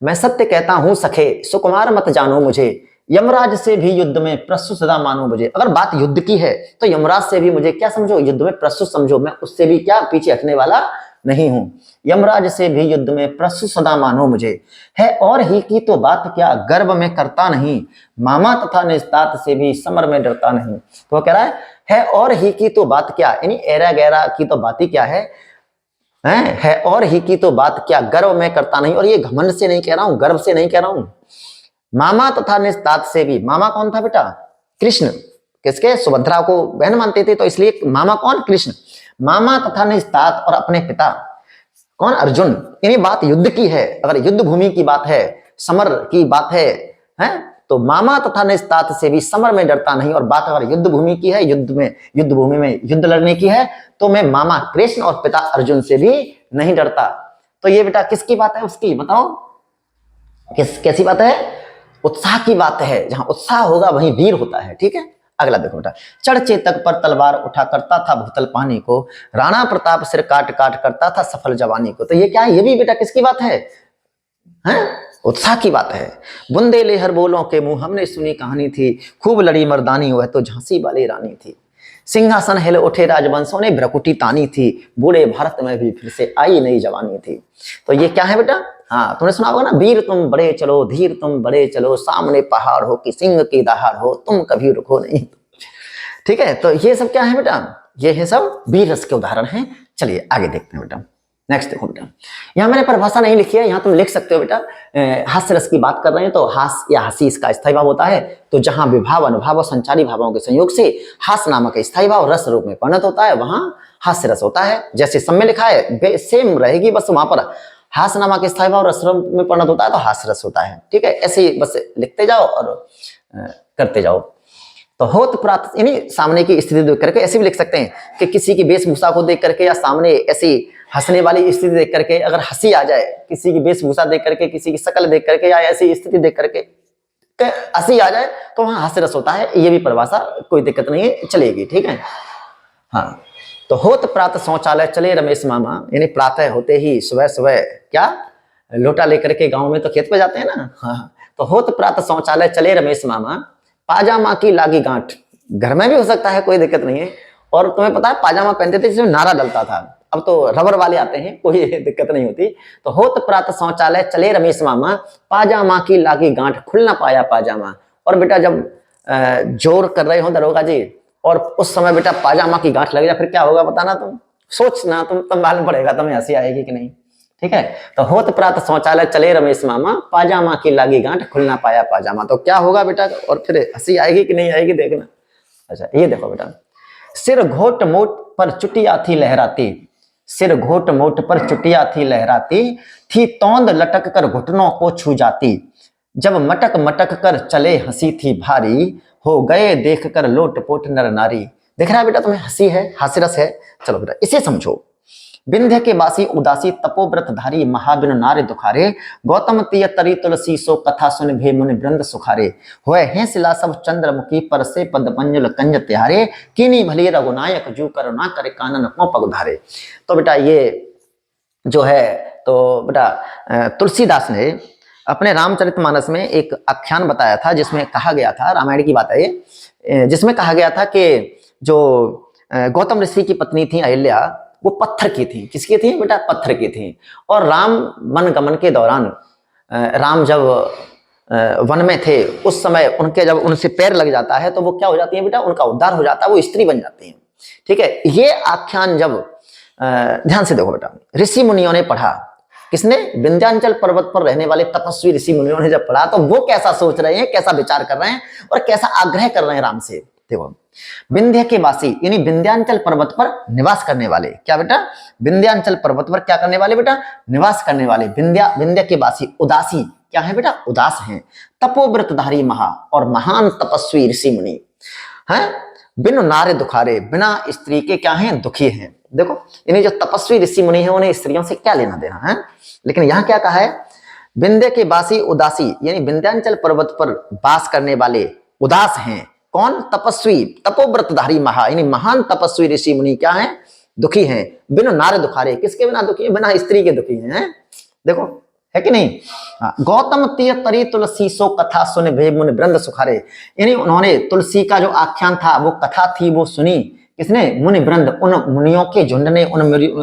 मैं सत्य कहता हूं सखे सुकुमार मत जानो मुझे, यमराज से भी युद्ध में प्रस्तुत सदा मानो मुझे। अगर बात युद्ध की है तो यमराज से भी मुझे क्या समझो? युद्ध में प्रस्तुत समझो। मैं उससे भी क्या पीछे हटने वाला नहीं हूं। यमराज से भी युद्ध में प्रस्तुत सदा मानो मुझे, है और ही की तो बात क्या गर्व में करता नहीं, मामा तथा निस्तात से भी समर में डरता नहीं। तो वो कह रहा है और ही की तो बात क्या, यानी एरा गैरा की तो बात ही क्या है और ही की तो बात क्या गर्व में करता नहीं। और ये घमंड से नहीं कह रहा हूं, गर्व से नहीं कह रहा हूं। मामा तथा निस्तात से भी, मामा कौन था बेटा? कृष्ण। किसके? सुभद्रा को बहन मानते थे, तो इसलिए मामा कौन? कृष्ण। मामा तथा निस्तात और अपने पिता कौन? अर्जुन। यानी बात युद्ध की है, अगर युद्ध भूमि की बात है, समर की बात है तो मामा तथा निस्तात से भी समर में डरता नहीं। और बात अगर युद्ध भूमि की है, युद्ध भूमि में युद्ध लड़ने की है, तो मैं मामा कृष्ण और पिता अर्जुन से भी नहीं डरता। तो ये बेटा किसकी बात है? उसकी बताओ कैसी बात है? उत्साह की बात है। जहां उत्साह होगा वहीं वीर होता है। ठीक है, अगला देखो बेटा, चढ़ चेतक पर तलवार उठा करता था भूतल पानी को, राणा प्रताप सिर काट काट करता था सफल जवानी को। तो ये क्या है? ये भी बेटा किसकी बात है? उत्साह की बात है। बुंदे ले हर बोलों के मुंह हमने सुनी कहानी थी, खूब लड़ी मर्दानी वह तो झांसी वाली रानी थी, सिंहासन हिल उठे राजवंशों ने भ्रकुटी तानी थी, बूढ़े भारत में भी फिर से आई नई जवानी थी। तो ये क्या है बेटा? हाँ, तुमने सुना होगा ना, वीर तुम बड़े चलो, धीर तुम बड़े चलो, सामने पहाड़ हो कि सिंह की दहाड़ हो, तुम कभी रुको नहीं। ठीक है, तो ये सब क्या है बेटा? ये है सब वीर रस के उदाहरण हैं। चलिए आगे देखते हैं बेटा। नेक्स्ट देखो बेटा, यहाँ मैंने परिभाषा नहीं लिखी है, यहाँ तुम लिख सकते हो बेटा। हास्य रस की बात कर रहे हैं तो हास्य या हंसी इसका स्थायी भाव होता है। तो जहां विभाव, अनुभाव और संचारी भावों के संयोग से हास्य नामक स्थायी भाव रस रूप में परिणत होता है, वहां हास्य रस होता है। जैसे सब में लिखा है सेम रहेगी, बस वहां पर हास्य नामक स्थायी भाव रस रूप में परिणत होता है तो हास्य रस होता है। ठीक है, ऐसे ही बस लिखते जाओ और करते जाओ। तो होत प्राप्त यानी सामने की स्थिति देख करके ऐसे भी लिख सकते हैं कि किसी की वेशभूषा को देख करके या सामने ऐसी हंसने वाली स्थिति देख करके अगर हंसी आ जाए, किसी की वेशभूषा देख करके, किसी की शक्ल देख करके या ऐसी स्थिति देख करके हंसी आ जाए तो वहां हास्य रस होता है। ये भी परिभाषा कोई दिक्कत नहीं है, चलेगी। ठीक है, हाँ। तो होत प्रातः शौचालय चले रमेश मामा, यानी प्रातः होते ही सुबह सुबह क्या लोटा लेकर के गांव में तो खेत पे जाते हैं ना। हाँ, तो होत प्रातः शौचालय चले रमेश मामा, पाजामा की लागी गांठ, घर में भी हो सकता है, कोई दिक्कत नहीं है। और तुम्हें पता है पाजामा पहनते थे जिसमें नारा डलता था, अब तो रबर वाले आते हैं, कोई दिक्कत नहीं होती। तो होत प्रातः शौचालय चले रमेश मामा, पाजामा की लागी गांठ, खुल ना पाया पाजामा। और बेटा जब जोर कर रहे हो दरोगा जी और उस समय बेटा पाजामा की गांठ लग जाए, फिर क्या होगा बताना तुम, सोचना, तुम मालूम पड़ेगा, तुम्हें हंसी आएगी कि नहीं। ठीक है, तो होत प्रातः शौचालय चले रमेश मामा, पाजामा की लागी गांठ, खुल ना पाया पाजामा। तो क्या होगा बेटा, और फिर हंसी आएगी कि नहीं आएगी देखना। अच्छा ये देखो बेटा, सिर घोट मोट पर चुटिया थी लहराती, सिर घोट मोट पर चुटिया थी लहराती, थी तौंद लटक कर घुटनों को छू जाती, जब मटक मटक कर चले हंसी थी भारी, हो गए देख कर लोट पोट नर नारी। देख रहा है बेटा तुम्हें, हंसी है, हास्यरस है। चलो बेटा इसे समझो। विंध्य के बासी उदासी तपोव्रत धारी, महाबिन नारे दुखारे, गौतम तिय तरी तुलसी सो कथा सुन भे मुनि वृंद सुखारे, होए हैं शिला सब चंद्रमुखी पर से पद पंजुल कंज त्यारे, कीनी भली रघुनायक जू करुणा करे कानन को पग धारे। तो बेटा ये जो है, तो बेटा तुलसीदास ने अपने रामचरितमानस में एक आख्यान बताया था जिसमें कहा गया था, रामायण की बात है ये, जिसमें कहा गया था कि जो गौतम ऋषि की पत्नी थी अहिल्या, वो पत्थर की थी। किसकी थी बेटा, पत्थर की थी। और राम वन गमन के दौरान राम जब वन में थे उस समय उनके जब उनसे पैर लग जाता है तो वो क्या हो जाती है बेटा, उनका उद्धार हो जाता है, वो स्त्री बन जाती है। ठीक है, ये आख्यान जब ध्यान से देखो बेटा, ऋषि मुनियों ने पढ़ा, किसने, विंध्याचल पर्वत पर रहने वाले तपस्वी ऋषि मुनियों ने जब पढ़ा तो वो कैसा सोच रहे हैं, कैसा विचार कर रहे हैं और कैसा आग्रह कर रहे हैं राम से। देखो, विंध्य के वासी यानी विंध्याचल पर्वत पर निवास करने वाले, क्या बेटा, विंध्याचल पर्वत पर क्या करने वाले बेटा, निवास करने वाले, विंध्य के वासी उदासी क्या है बेटा, उदास हैं, तपोव्रतधारी महा और महान तपस्वी ऋषि मुनि हैं, बिन नारे दुखारे, बिना स्त्री के क्या हैं, दुखी हैं। देखो यानी जो तपस्वी ऋषि मुनि है उन्हें स्त्रियों से क्या लेना देना है। लेकिन यहाँ क्या कहा है, विंध्य के वासी उदासी यानी विंध्याचल पर्वत पर वास करने वाले उदास हैं। कौन, तपस्वी, तपोव्रतधारी महा यानी महान तपस्वी ऋषि मुनि क्या है, दुखी हैं, बिन नारे दुखारे, किसके बिना दुखी है, बिना स्त्री के दुखी हैं। देखो है कि नहीं। गौतम तिय तरी तुलसी सो कथा सुन भे मुनि वृंद सुखारे, यानी उन्होंने तुलसी का जो आख्यान था वो कथा थी वो सुनी, किसने, मुनि वृंद, उन मुनियों के झुंड ने, उन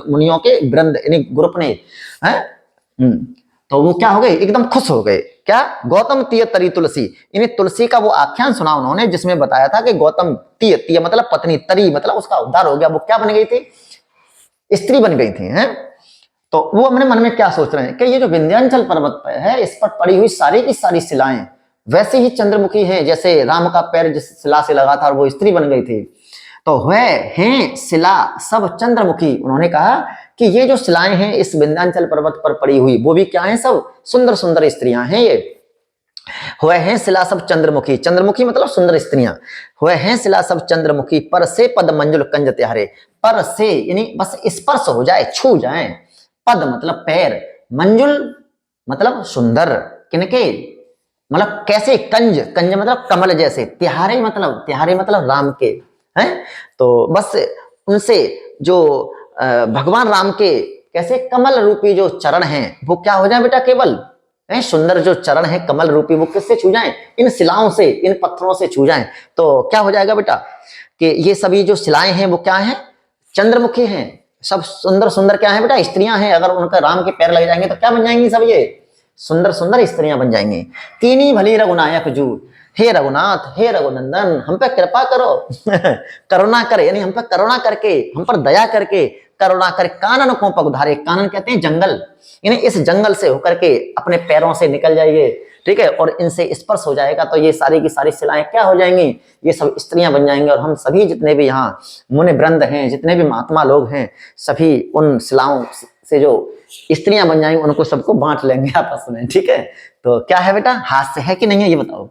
मुनियों के वृंद यानी ग्रुप ने, हैं। तो वो क्या हो गए, एकदम खुश हो गए। क्या, गौतम तिय तरी तुलसी यानी तुलसी का वो आख्यान सुना उन्होंने जिसमें बताया था कि गौतम तिय, तिय मतलब पत्नी, तरी मतलब उसका उद्धार हो गया, वो क्या बन गई थी, स्त्री बन गई थी, हैं। तो वो अपने मन में क्या सोच रहे हैं कि ये जो विंध्याचल पर्वत पर है इस पर पड़ी हुई सारी की सारी शिलाएं वैसे ही चंद्रमुखी हैं जैसे राम का पैर जिस शिला से लगा था और वो स्त्री बन गई थी। तो वह हैं शिला सब चंद्रमुखी, उन्होंने कहा कि ये जो शिलाएं हैं इस विंध्याचल पर्वत पर पड़ी हुई वो भी क्या है, सब सुंदर सुंदर स्त्रियां हैं। ये हुए हैं शिला सब चंद्रमुखी, चंद्रमुखी मतलब सुंदर स्त्रियां, हुए हैं शिला सब चंद्रमुखी, पर से पद मंजुल कंज त्यारे, पर से यानी बस स्पर्श हो जाए, छू जाए, पद मतलब पैर, मंजुल मतलब सुंदर, किनके मतलब कैसे, कंज, कंज मतलब कमल जैसे, त्यारे मतलब राम के, हैं। तो बस उनसे जो भगवान राम के कैसे कमल रूपी जो चरण हैं वो क्या हो जाए बेटा, केवल सुंदर जो चरण है कमल रूपी वो किससे छू जाएं, इन शिलाओं से, इन पत्थरों से छू जाएं। तो क्या हो जाएगा बेटा कि ये सभी जो शिलाएं हैं वो क्या हैं, चंद्रमुखी हैं, सब सुंदर सुंदर क्या है बेटा, स्त्रियां हैं। अगर उनका राम के पैर लग जाएंगे तो क्या बन जाएंगी, सब ये सुंदर सुंदर स्त्रियां बन जाएंगी। कीनी भली रघुनायक जू, हे रघुनाथ, हे रघुनंदन, हम पे कृपा करो करुणा करे, यानी हम पे करुणा करके, हम पर दया करके करुणा कर कानन को पगुधारे। कानन कहते हैं जंगल, यानी इस जंगल से होकर के अपने पैरों से निकल जाइए, ठीक है, और इनसे स्पर्श हो जाएगा तो ये सारी की सारी शिलाएं क्या हो जाएंगी, ये सब स्त्रियां बन जाएंगी। और हम सभी जितने भी यहाँ मुनि वृंद हैं, जितने भी महात्मा लोग हैं, सभी उन शिलाओं से जो स्त्रियां बन जाएंगी उनको सबको बांट लेंगे आपस में, ठीक है। तो क्या है बेटा, हास्य है कि नहीं है ये बताओ,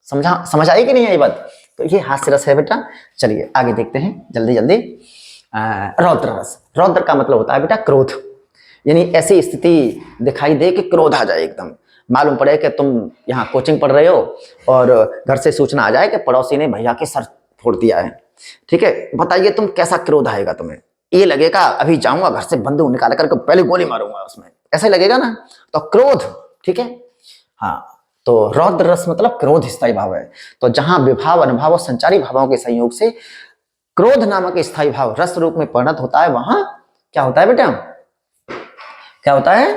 समझ आई कि नहीं है ये बात। तो ये हास्य रस है बेटा। चलिए आगे देखते हैं जल्दी जल्दी। रौद्र रस, रौद्र का मतलब होता है बेटा क्रोध, यानी ऐसी स्थिति दिखाई दे कि क्रोध आ जाए एकदम। मालूम पड़े कि तुम यहाँ कोचिंग पढ़ रहे हो और घर से सूचना आ जाए कि पड़ोसी ने भैया के सर फोड़ दिया है, ठीक है, बताइए तुम कैसा क्रोध आएगा तुम्हें। ये लगेगा अभी जाऊंगा घर से बंदूक निकाल करके पहले गोली मारूंगा उसमें, ऐसा लगेगा ना। तो क्रोध, ठीक है, हाँ। तो रौद्र रस मतलब क्रोध स्थायी भाव है। तो जहां विभाव, अनुभव और संचारी भावों के संयोग से क्रोध नामक स्थायी भाव रस रूप में परिणत होता है, वहां क्या होता है बेटा, क्या होता है,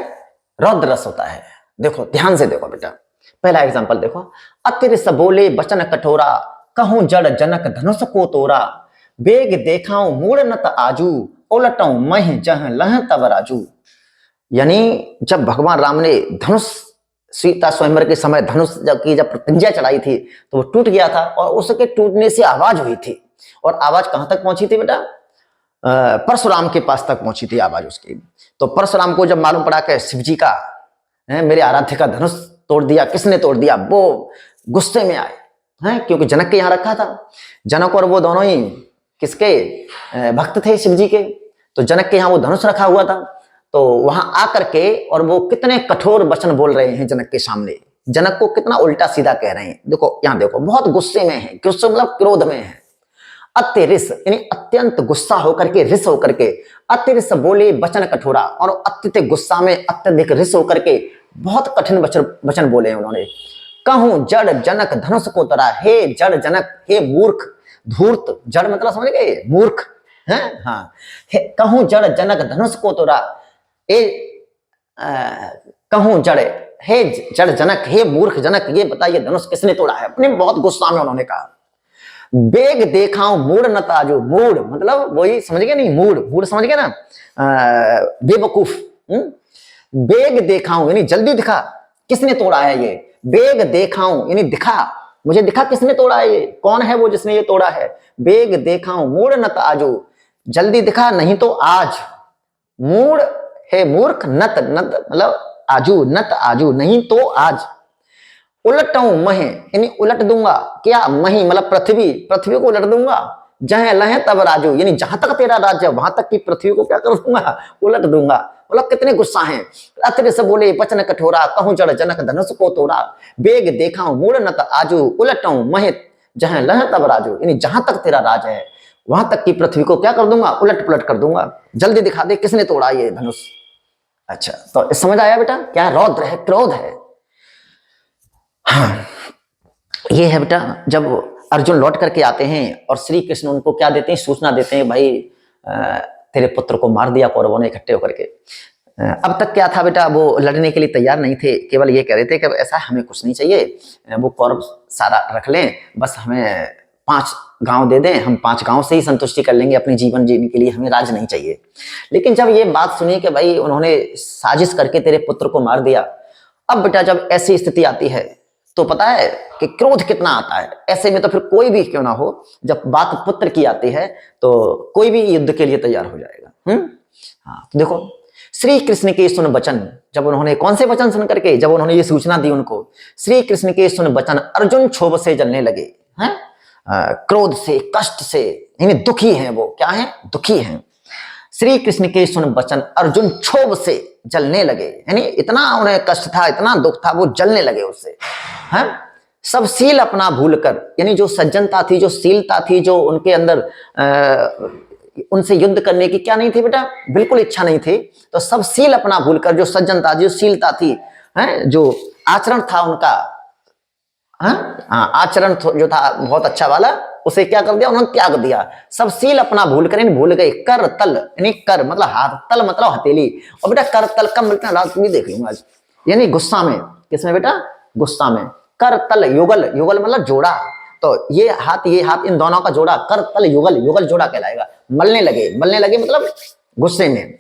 रौद्र रस होता है। देखो ध्यान से देखो बेटा, पहला एग्जांपल देखो। अतिरिस बोले बचन कठोरा, कहूं जड़ जनक धनुष को तोरा, बेग देखाऊं मूड़ नत आजू, उलटाऊं मह जह लह तब राजू। यानी जब भगवान राम ने धनुष, सीता स्वयंवर के समय धनुष जब प्रतिज्ञा चलाई थी तो वो टूट गया था और उसके टूटने से आवाज हुई थी। और आवाज कहां तक पहुंची थी बेटा, परशुराम के पास तक पहुंची थी आवाज उसकी। तो परशुराम को जब मालूम पड़ा कि शिव जी का, मेरे आराध्य का धनुष तोड़ दिया, किसने तोड़ दिया, वो गुस्से में आए हैं, क्योंकि जनक के यहाँ रखा था। जनक और वो दोनों ही किसके भक्त थे, शिव जी के। तो जनक के यहाँ वो धनुष रखा हुआ था। तो वहां आकर के और वो कितने कठोर वचन बोल रहे हैं जनक के सामने, जनक को कितना उल्टा सीधा कह रहे हैं। देखो यहाँ देखो, बहुत गुस्से में है, गुस्से मतलब क्रोध में है। अत्यरिस यानी अत्यंत गुस्सा होकर के, रिस होकर के, अत्यरिस बोले वचन कठोरा, और अत्यधिक गुस्सा में अत्यधिक रिस होकर के बहुत कठिन वचन बोले हैं उन्होंने। कहूं जड़ जनक धनुष को तोरा, हे जड़ जनक, हे मूर्ख, धूर्त, जड़ मतलब समझ गए, मूर्ख है, हाँ। कहूं जड़ जनक धनुष को तोरा, कहूं जड़, हे जड़ जनक, हे मूर्ख जनक, ये बताइए धनुष किसने तोड़ा है। अपने बहुत गुस्सा में उन्होंने कहा। बेग देखाऊं मूड न ताजू, मूड मतलब वही समझ गए नहीं, मूड समझ गए ना, बेवकूफ। बेग देखाऊं यानी जल्दी दिखा, किसने तोड़ा है ये। बेग देखाऊं यानी दिखा, मुझे दिखा किसने तोड़ा है ये, कौन है वो जिसने ये तोड़ा है। बेग देखाऊं मूड न ताजू, जल्दी दिखा नहीं तो आज। मूड है मूर्ख, नत नत मतलब आजू, नत आजू नहीं तो आज। उलटाऊं महे यानी उलट दूंगा, क्या मही मतलब पृथ्वी, पृथ्वी को उलट दूंगा। जह लहे तब राजू यानी जहां तक तेरा राज्य वहां तक की पृथ्वी को क्या कर दूंगा, उलट दूंगा। मतलब कितने गुस्सा हैं। अतिर से बोले वचन कठोरा, कहूं जड़ जनक धनुष को तोड़ा, बेग देखाऊं मूड नत आजू, उलटाऊं महे जह लहे तब राजू यानी जहां तक तेरा राज है वहां तक की पृथ्वी को क्या कर दूंगा, उलट पुलट कर दूंगा। जल्दी दिखा दे किसने तोड़ा ये धनुष। अच्छा तो समझ आया बेटा, क्या रौद्र है, क्रोध है। हाँ ये है बेटा, जब अर्जुन लौट करके आते हैं और श्री कृष्ण उनको क्या देते हैं, सूचना देते हैं, भाई तेरे पुत्र को मार दिया कौरवों ने इकट्ठे होकर के। अब तक क्या था बेटा, वो लड़ने के लिए तैयार नहीं थे, केवल ये कह रहे थे कि ऐसा हमें कुछ नहीं चाहिए, वो कौरव सारा रख लें, बस हमें 5 गांव दे दें, हम 5 गांव से ही संतुष्टि कर लेंगे अपनी जीवन जीने के लिए, हमें राज नहीं चाहिए। लेकिन जब ये बात सुनी कि भाई उन्होंने साजिश करके तेरे पुत्र को मार दिया, अब बेटा जब ऐसी स्थिति आती है तो पता है कि क्रोध कितना आता है। ऐसे में तो फिर कोई भी क्यों ना हो, जब बात पुत्र की आती है तो कोई भी युद्ध के लिए तैयार हो जाएगा। हाँ तो देखो श्री कृष्ण के सुन वचन, जब उन्होंने कौन से वचन सुन करके, जब उन्होंने ये सूचना दी उनको, श्री कृष्ण के सुन वचन अर्जुन क्षोभ से जलने लगे हैं, क्रोध से, कष्ट से, यानी दुखी हैं वो, क्या है, दुखी हैं। श्री कृष्ण के सुन वचन अर्जुन क्षोभ से जलने लगे, यानी इतना उन्हें कष्ट था, इतना दुख था, वो जलने लगे उससे। हैं सब सील अपना भूल कर, यानी जो सज्जनता थी, जो शीलता थी, जो उनके अंदर उनसे युद्ध करने की क्या नहीं थी बेटा, बिल्कुल इच्छा नहीं थी। तो सब सील अपना भूल कर, जो सज्जनता, जो शीलता थी, हैं जो आचरण था उनका, आचरण जो था बहुत अच्छा वाला, उसे क्या कर दिया, उन्होंने त्याग दिया। सब सील अपना भूल कर, भूल गए। कर तल यानी कर मतलब हाथ, तल मतलब हथेली। और बेटा कर तल कब मिलता है, रात में देख लूंगा आज, यानी गुस्सा में, किसमें बेटा, गुस्सा में। कर तल युगल, युगल मतलब जोड़ा, तो ये हाथ इन दोनों का जोड़ा कर तल युगल, युगल जोड़ा कहलाएगा। मलने लगे, मलने लगे मतलब गुस्से में।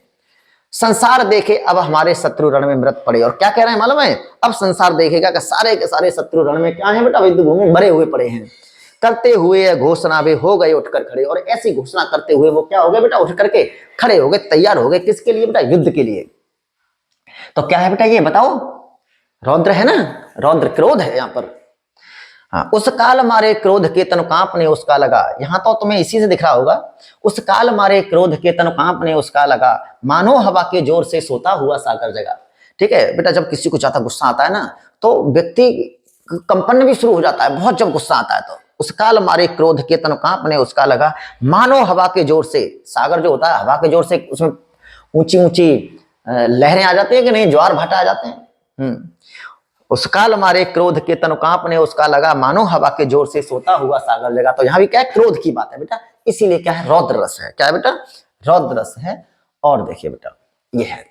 संसार देखे अब हमारे शत्रु रण में मृत पड़े। और क्या कह रहे हैं मालूम है, अब संसार देखेगा कि सारे के सारे शत्रु रण में क्या है बेटा, युद्ध भूमि मरे हुए पड़े हैं। करते हुए घोषणा वे हो गए उठकर खड़े। और ऐसी घोषणा करते हुए वो क्या हो गए बेटा, उठ करके खड़े हो गए, तैयार हो गए। किसके लिए बेटा, युद्ध के लिए। तो क्या है बेटा ये बताओ, रौद्र है ना, रौद्र क्रोध है यहाँ पर। हाँ, उस काल मारे क्रोध के तनु कांपने उसका लगा। यहां तो तुम्हें इसी से दिख रहा होगा, उस काल मारे क्रोध के तनु कांपने उसका लगा, मानो हवा के जोर से सोता हुआ सागर जगा। ठीक है बेटा, जब किसी को ज्यादा गुस्सा आता है ना तो व्यक्ति कंपन भी शुरू हो जाता है, बहुत जब गुस्सा आता है तो। उस काल मारे क्रोध के तनु कांपने उसका लगा, मानो हवा के जोर से, सागर जो होता है हवा के जोर से उसमें ऊंची ऊंची लहरें आ जाती है कि नहीं, ज्वार भाटा आ जाते हैं। उस काल मारे क्रोध के तनु कांपने उसका लगा, मानो हवा के जोर से सोता हुआ सागर जगा। तो यहाँ भी क्या है, क्रोध की बात है बेटा, इसीलिए क्या है, रौद्र रस है। क्या है बेटा, रौद्र रस है। और देखिए बेटा, ये है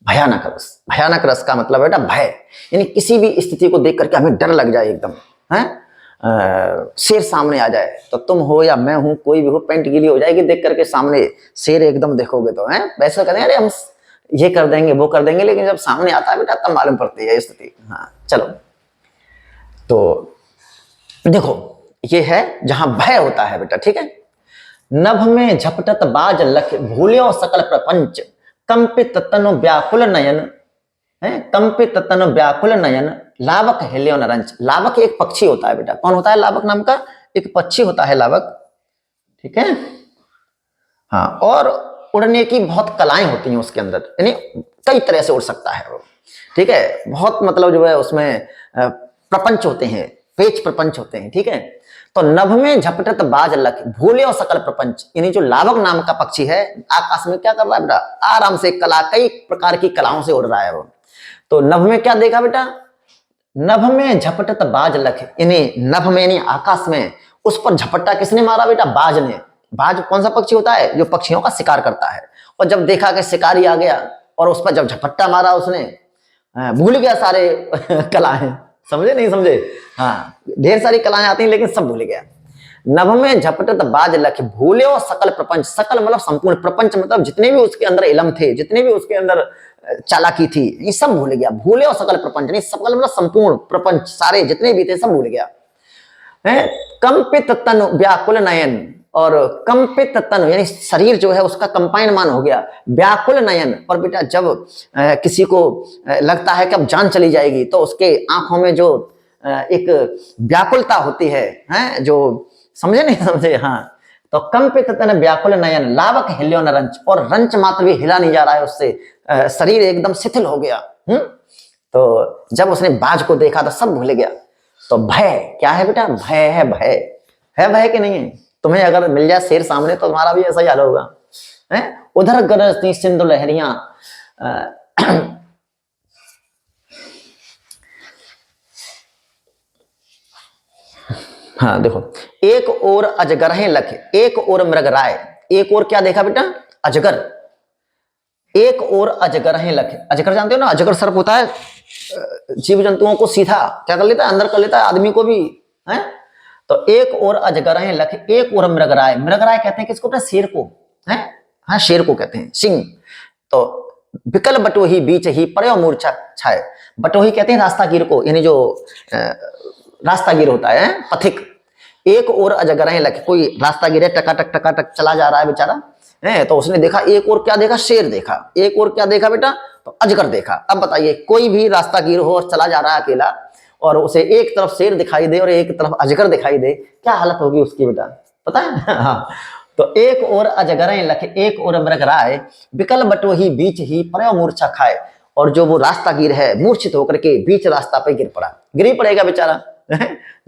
भयानक रस। भयानक रस का मतलब बेटा भय, यानी किसी भी स्थिति को देख करके हमें डर लग जाए एकदम, है शेर सामने आ जाए, तो तुम हो या मैं हूं, कोई भी हो, पैंट गीली हो जाएगी देख करके सामने शेर एकदम देखोगे तो, है वैसे कहते हैं अरे हम ये कर देंगे वो कर देंगे, लेकिन जब सामने आता है बेटा तब मालूम पड़ती है स्थिति। हाँ चलो, तो देखो ये है जहां भय होता है बेटा, ठीक है। नभ में झपटत बाज लख, भूल्यो सकल प्रपंच, कंपित तनु व्याकुल नयन, है कंपित तनु व्याकुल नयन, लावक हिल्यो न रंच। लावक एक पक्षी होता है बेटा, कौन होता है, लावक नाम का एक पक्षी होता है लावक, ठीक है। हाँ, और उड़ने की बहुत कलाएं होती हैं उसके अंदर, यानी कई तरह से उड़ सकता है वो, ठीक है। बहुत मतलब जो है उसमें प्रपंच होते हैं, पेच प्रपंच होते हैं, ठीक है। तो नभ में झपटत बाज लख, भूले और सकल प्रपंच, यानी जो लावक नाम का पक्षी है आकाश में क्या कर रहा है बेटा, आराम से कला, कई प्रकार की कलाओं से उड़ रहा है वो। तो नभ में क्या देखा बेटा, नभ में झपटत बाज लख, यानी नभ में यानी आकाश में उस पर झपट्टा किसने मारा बेटा, बाज ने। बाज कौन सा पक्षी होता है, जो पक्षियों का शिकार करता है। और जब देखा कि शिकारी आ गया और उस पर जब झपट्टा मारा उसने, भूल गया सारे कलाएं, समझे नहीं समझे, हाँ ढेर सारी कलाएं आती हैं लेकिन सब भूल गया। नभ में झपटत बाज लख, भूले और सकल प्रपंच, सकल मतलब संपूर्ण, प्रपंच मतलब जितने भी उसके अंदर इलम थे, जितने भी उसके अंदर चालाकी थी, ये सब भूल गया। भूले और सकल प्रपंच नहीं, सकल मतलब संपूर्ण प्रपंच, सारे जितने भी थे सब भूल गया। कंपित तनु व्याकुल नयन, और कंपित तनु यानी शरीर जो है उसका कंपायनमान हो गया, व्याकुल नयन। और बेटा जब किसी को लगता है कि अब जान चली जाएगी तो उसके आंखों में जो एक व्याकुलता होती है जो, समझे नहीं समझे, हाँ। तो कंपित तनु व्याकुल नयन, लावक हिल्यो न रंच, और रंच मात्र भी हिला नहीं जा रहा है उससे, शरीर एकदम शिथिल हो गया। तो जब उसने बाज को देखा तो सब भूल गया। तो भय क्या है बेटा, भय है, भय है, भय कि नहीं है। तुम्हें अगर मिल जाए शेर सामने तो तुम्हारा भी ऐसा ही हाल होगा, है। उधर गरजती सिंधु लहरियां, हाँ देखो, एक और अजगर लख, एक और मृग राय। एक और क्या देखा बेटा, अजगर, एक और अजगर लख। अजगर जानते हो ना, अजगर सर्प होता है, जीव जंतुओं को सीधा क्या कर लेता है, अंदर कर लेता है, आदमी को भी, है। तो एक और अजगर लख, एक और मृगराय। मृगराय कहते हैं किसको, शेर को, है, हाँ शेर को कहते हैं, सिंह। तो विकल बटोही बीच ही पड़े मूर्छा छाए। बटोही कहते हैं रास्तागीर को, यानी जो रास्तागीर होता है, पथिक। एक और अजगर लख, कोई रास्तागीर है, टकाटक चला जा रहा है बेचारा, है। तो उसने देखा, एक और क्या देखा, शेर देखा। एक और क्या देखा बेटा, तो अजगर देखा। अब बताइए, कोई भी रास्तागीर हो और चला जा रहा है अकेला, और उसे एक तरफ शेर दिखाई दे और एक तरफ अजगर दिखाई दे, क्या हालत होगी उसकी बेटा, पता है। हाँ, तो एक और अजगर लख, एक और मृगराय, विकल बटोही बीच ही पड़े मूर्छा खाए। और जो वो रास्तागीर है मूर्छित होकर के बीच रास्ता पे गिर पड़ा, गिर ही पड़ेगा बेचारा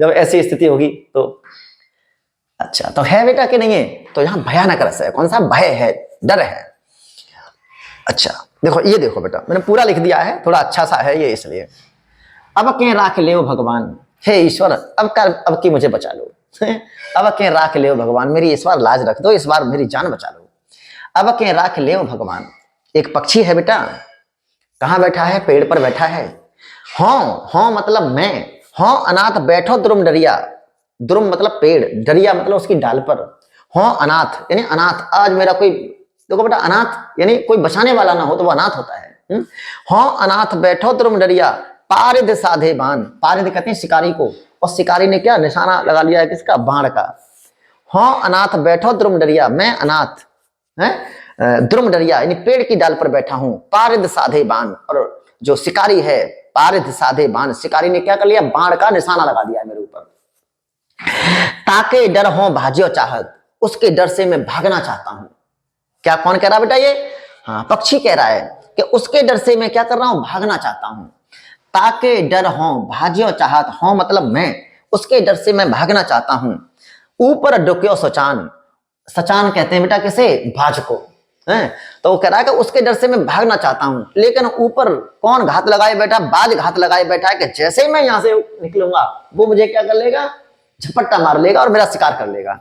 जब ऐसी स्थिति होगी तो। अच्छा, तो है बेटा कि नहीं है। तो यहाँ भयानक रस है, कौन सा, भय है, डर है। अच्छा देखो, ये देखो बेटा, मैंने पूरा लिख दिया है, थोड़ा अच्छा सा है ये इसलिए। अब के राख ले भगवान, हे ईश्वर अब की मुझे बचा लो अब के राख ले भगवान, मेरी इस बार लाज रख दो, इस बार मेरी जान बचा लो। अब के राख ले भगवान, एक पक्षी है बेटा, कहाँ बैठा है, पेड़ पर बैठा है। हाँ मतलब मैं, हाँ अनाथ बैठो द्रुम डरिया, द्रुम मतलब पेड़, डरिया मतलब उसकी डाल पर। हाँ अनाथ यानी अनाथ, आज मेरा कोई देखो बेटा, अनाथ यानी कोई बचाने वाला ना हो तो वो अनाथ होता है। हाँ अनाथ बैठो द्रुम डरिया, पारिद साधे बाण। पारिद कहते हैं शिकारी को, और शिकारी ने क्या निशाना लगा लिया है किसका? बाण का। हाँ अनाथ बैठो द्रुम डरिया, मैं अनाथ है द्रुम डरिया यानी पेड़ की डाल पर बैठा हूं। पारिद साधे बाण, और जो शिकारी है पारिद साधे बाण, शिकारी ने क्या कर लिया? बाण का निशाना लगा दिया मेरे ऊपर। ताके डर हो भाजियो चाहत, उसके डर से मैं भागना चाहता हूं। क्या कौन कह रहा बेटा? ये हाँ पक्षी कह रहा है कि उसके डर से मैं क्या कर रहा हूं? भागना चाहता हूं। ताके डर हो भाजियो चाहत, हो मतलब मैं, उसके डर से मैं भागना चाहता हूं। ऊपर डुक्यो सचान, सचान कहते हैं बेटा किसे? भाज को है। तो वो कह रहा है कि उसके डर से मैं भागना चाहता हूं, लेकिन ऊपर कौन घात लगाए बैठा? बाज घात लगाए बैठा है कि जैसे ही मैं यहां से निकलूंगा वो मुझे क्या कर लेगा? झपट्टा मार लेगा और मेरा शिकार कर लेगा।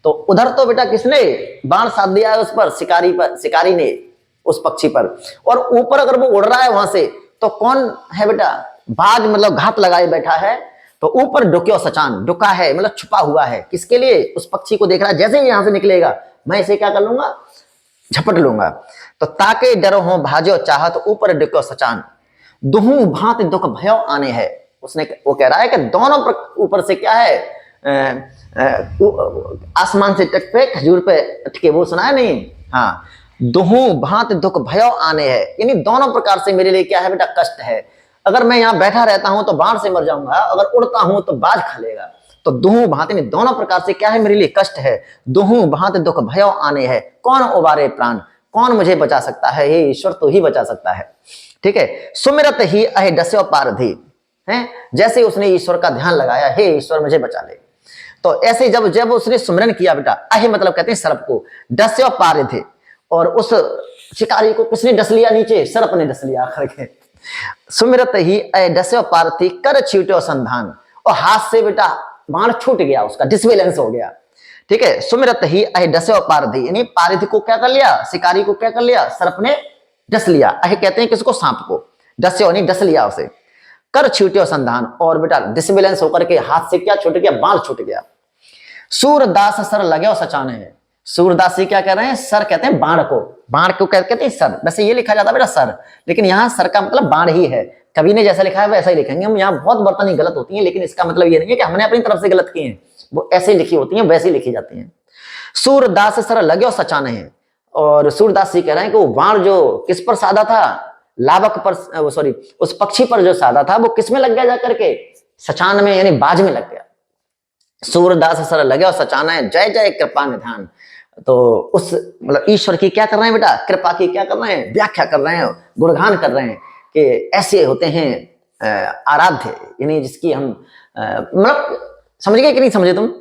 तो उधर तो बेटा किसने बाण साध दिया है? उस पर शिकारी पर, शिकारी ने उस पक्षी पर। और ऊपर अगर वो उड़ रहा है वहां से तो कौन है बेटा? बाज मतलब घात लगाए बैठा है। तो ऊपर डुक्यो सचान, डुका है मतलब छुपा हुआ है किसके लिए? उस पक्षी को देख रहा है, जैसे ही यहां से निकलेगा मैं इसे क्या कर लूंगा? झपट लूंगा। तो ताके डरो हो भाजो चाहत, ऊपर डुक्यो सचान, दुहू भांति दुख भयो आने है। उसने वो कह रहा है कि दोनों ऊपर से क्या है? आसमान से टक पे खजूर पे अटके, वो सुना है नहीं? हाँ, दुहू भांति दुख भयो आने है, यानी दोनों प्रकार से मेरे लिए क्या है बेटा? कष्ट है। अगर मैं यहाँ बैठा रहता हूं तो बाढ़ से मर जाऊंगा, अगर उड़ता हूं तो बाज खा लेगा। तो दुहू भांति में दोनों प्रकार से क्या है? मेरे लिए कष्ट है। दुहू भांति दुख भयो आने है, कौन उबारे प्राण? कौन मुझे बचा सकता है? हे ईश्वर तो ही बचा सकता है। ठीक है, सुमिरत ही अहे डस्यो पारधी है, जैसे उसने ईश्वर का ध्यान लगाया, हे ईश्वर मुझे बचा ले। तो ऐसे जब जब उसने सुमिरन किया बेटा, अहे मतलब कहते हैं सर्प को, डस्यो पारधी, और उस शिकारी को किसने डस लिया? नीचे सर्प ने डस लिया करके। सुमिरत ही अहे डस्यो पारथी, कर छीट्यो संधान, और हाथ से बेटा बाण छूट गया, उसका डिसबैलेंस हो गया। ठीक है, सुमिरत ही अहे डस्यो पारथी, यानी पारथी को क्या कर लिया? शिकारी को क्या कर लिया? सर्प ने डस लिया। अहे कहते हैं किसको? सांप को। डस्यो यानी डस लिया उसे। कर छूट्यो संधान, और बेटा डिसबैलेंस होकर के हाथ से क्या छूट गया? बाण छूट गया। सूरदास सर लगे सचाने है, सूरदास जी क्या कह रहे हैं? सर कहते हैं बाण को, बाण को कहते हैं सर। वैसे ये लिखा जाता है बेटा सर, लेकिन यहाँ सर का मतलब बाण ही है। कवि ने जैसा लिखा है वैसा ही लिखेंगे हम। यहाँ बहुत बर्तन गलत होती हैं, लेकिन इसका मतलब ये नहीं है कि हमने अपनी तरफ से गलत किए हैं, वो ऐसे लिखी होती हैं, वैसे लिखी जाती हैं। सूरदास सर लगे सचाने है, और सूरदास जी कह रहे हैं कि वो बाण जो किस पर साधा था? लावक पर, सॉरी उस पक्षी पर जो साधा था वो किस में लग गया? जाकर के सचान में, यानी बाज में लग गया। सूरदास सर लगे और सचाना है, जय जय कृपा निधान। तो उस मतलब ईश्वर की क्या कर रहे हैं बेटा? कृपा की क्या कर रहे हैं? व्याख्या कर रहे हैं, गुणगान कर रहे हैं कि ऐसे होते हैं आराध्य, यानी जिसकी हम मतलब समझ गए कि नहीं समझे तुम?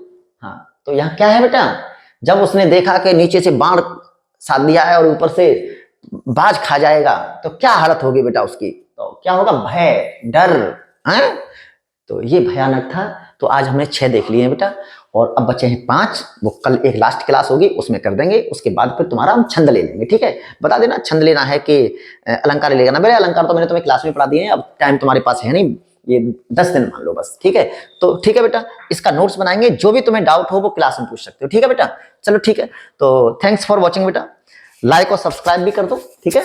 हाँ, तो यहाँ क्या है बेटा? जब उसने देखा कि नीचे से बाण साध दिया है और ऊपर से बाज खा जाएगा, तो क्या हालत होगी बेटा उसकी? तो क्या होगा? भय, डर है। तो ये भयानक था। तो आज हमने 6 देख लिए हैं बेटा, और अब बचे हैं 5। वो कल एक लास्ट क्लास होगी, उसमें कर देंगे। उसके बाद फिर तुम्हारा हम छंद ले लेंगे। ठीक है, बता देना छंद लेना है कि अलंकार लेगा ना। मेरे अलंकार तो मैंने तुम्हें क्लास में पढ़ा दिए हैं, अब टाइम तुम्हारे पास है नहीं, ये 10 दिन मान लो बस। ठीक है, तो ठीक है बेटा, इसका नोट्स बनाएंगे, जो भी तुम्हें डाउट हो वो क्लास में पूछ सकते हो। ठीक है बेटा, चलो ठीक है। तो थैंक्स फॉर वॉचिंग बेटा, लाइक और सब्सक्राइब भी कर दो। ठीक है।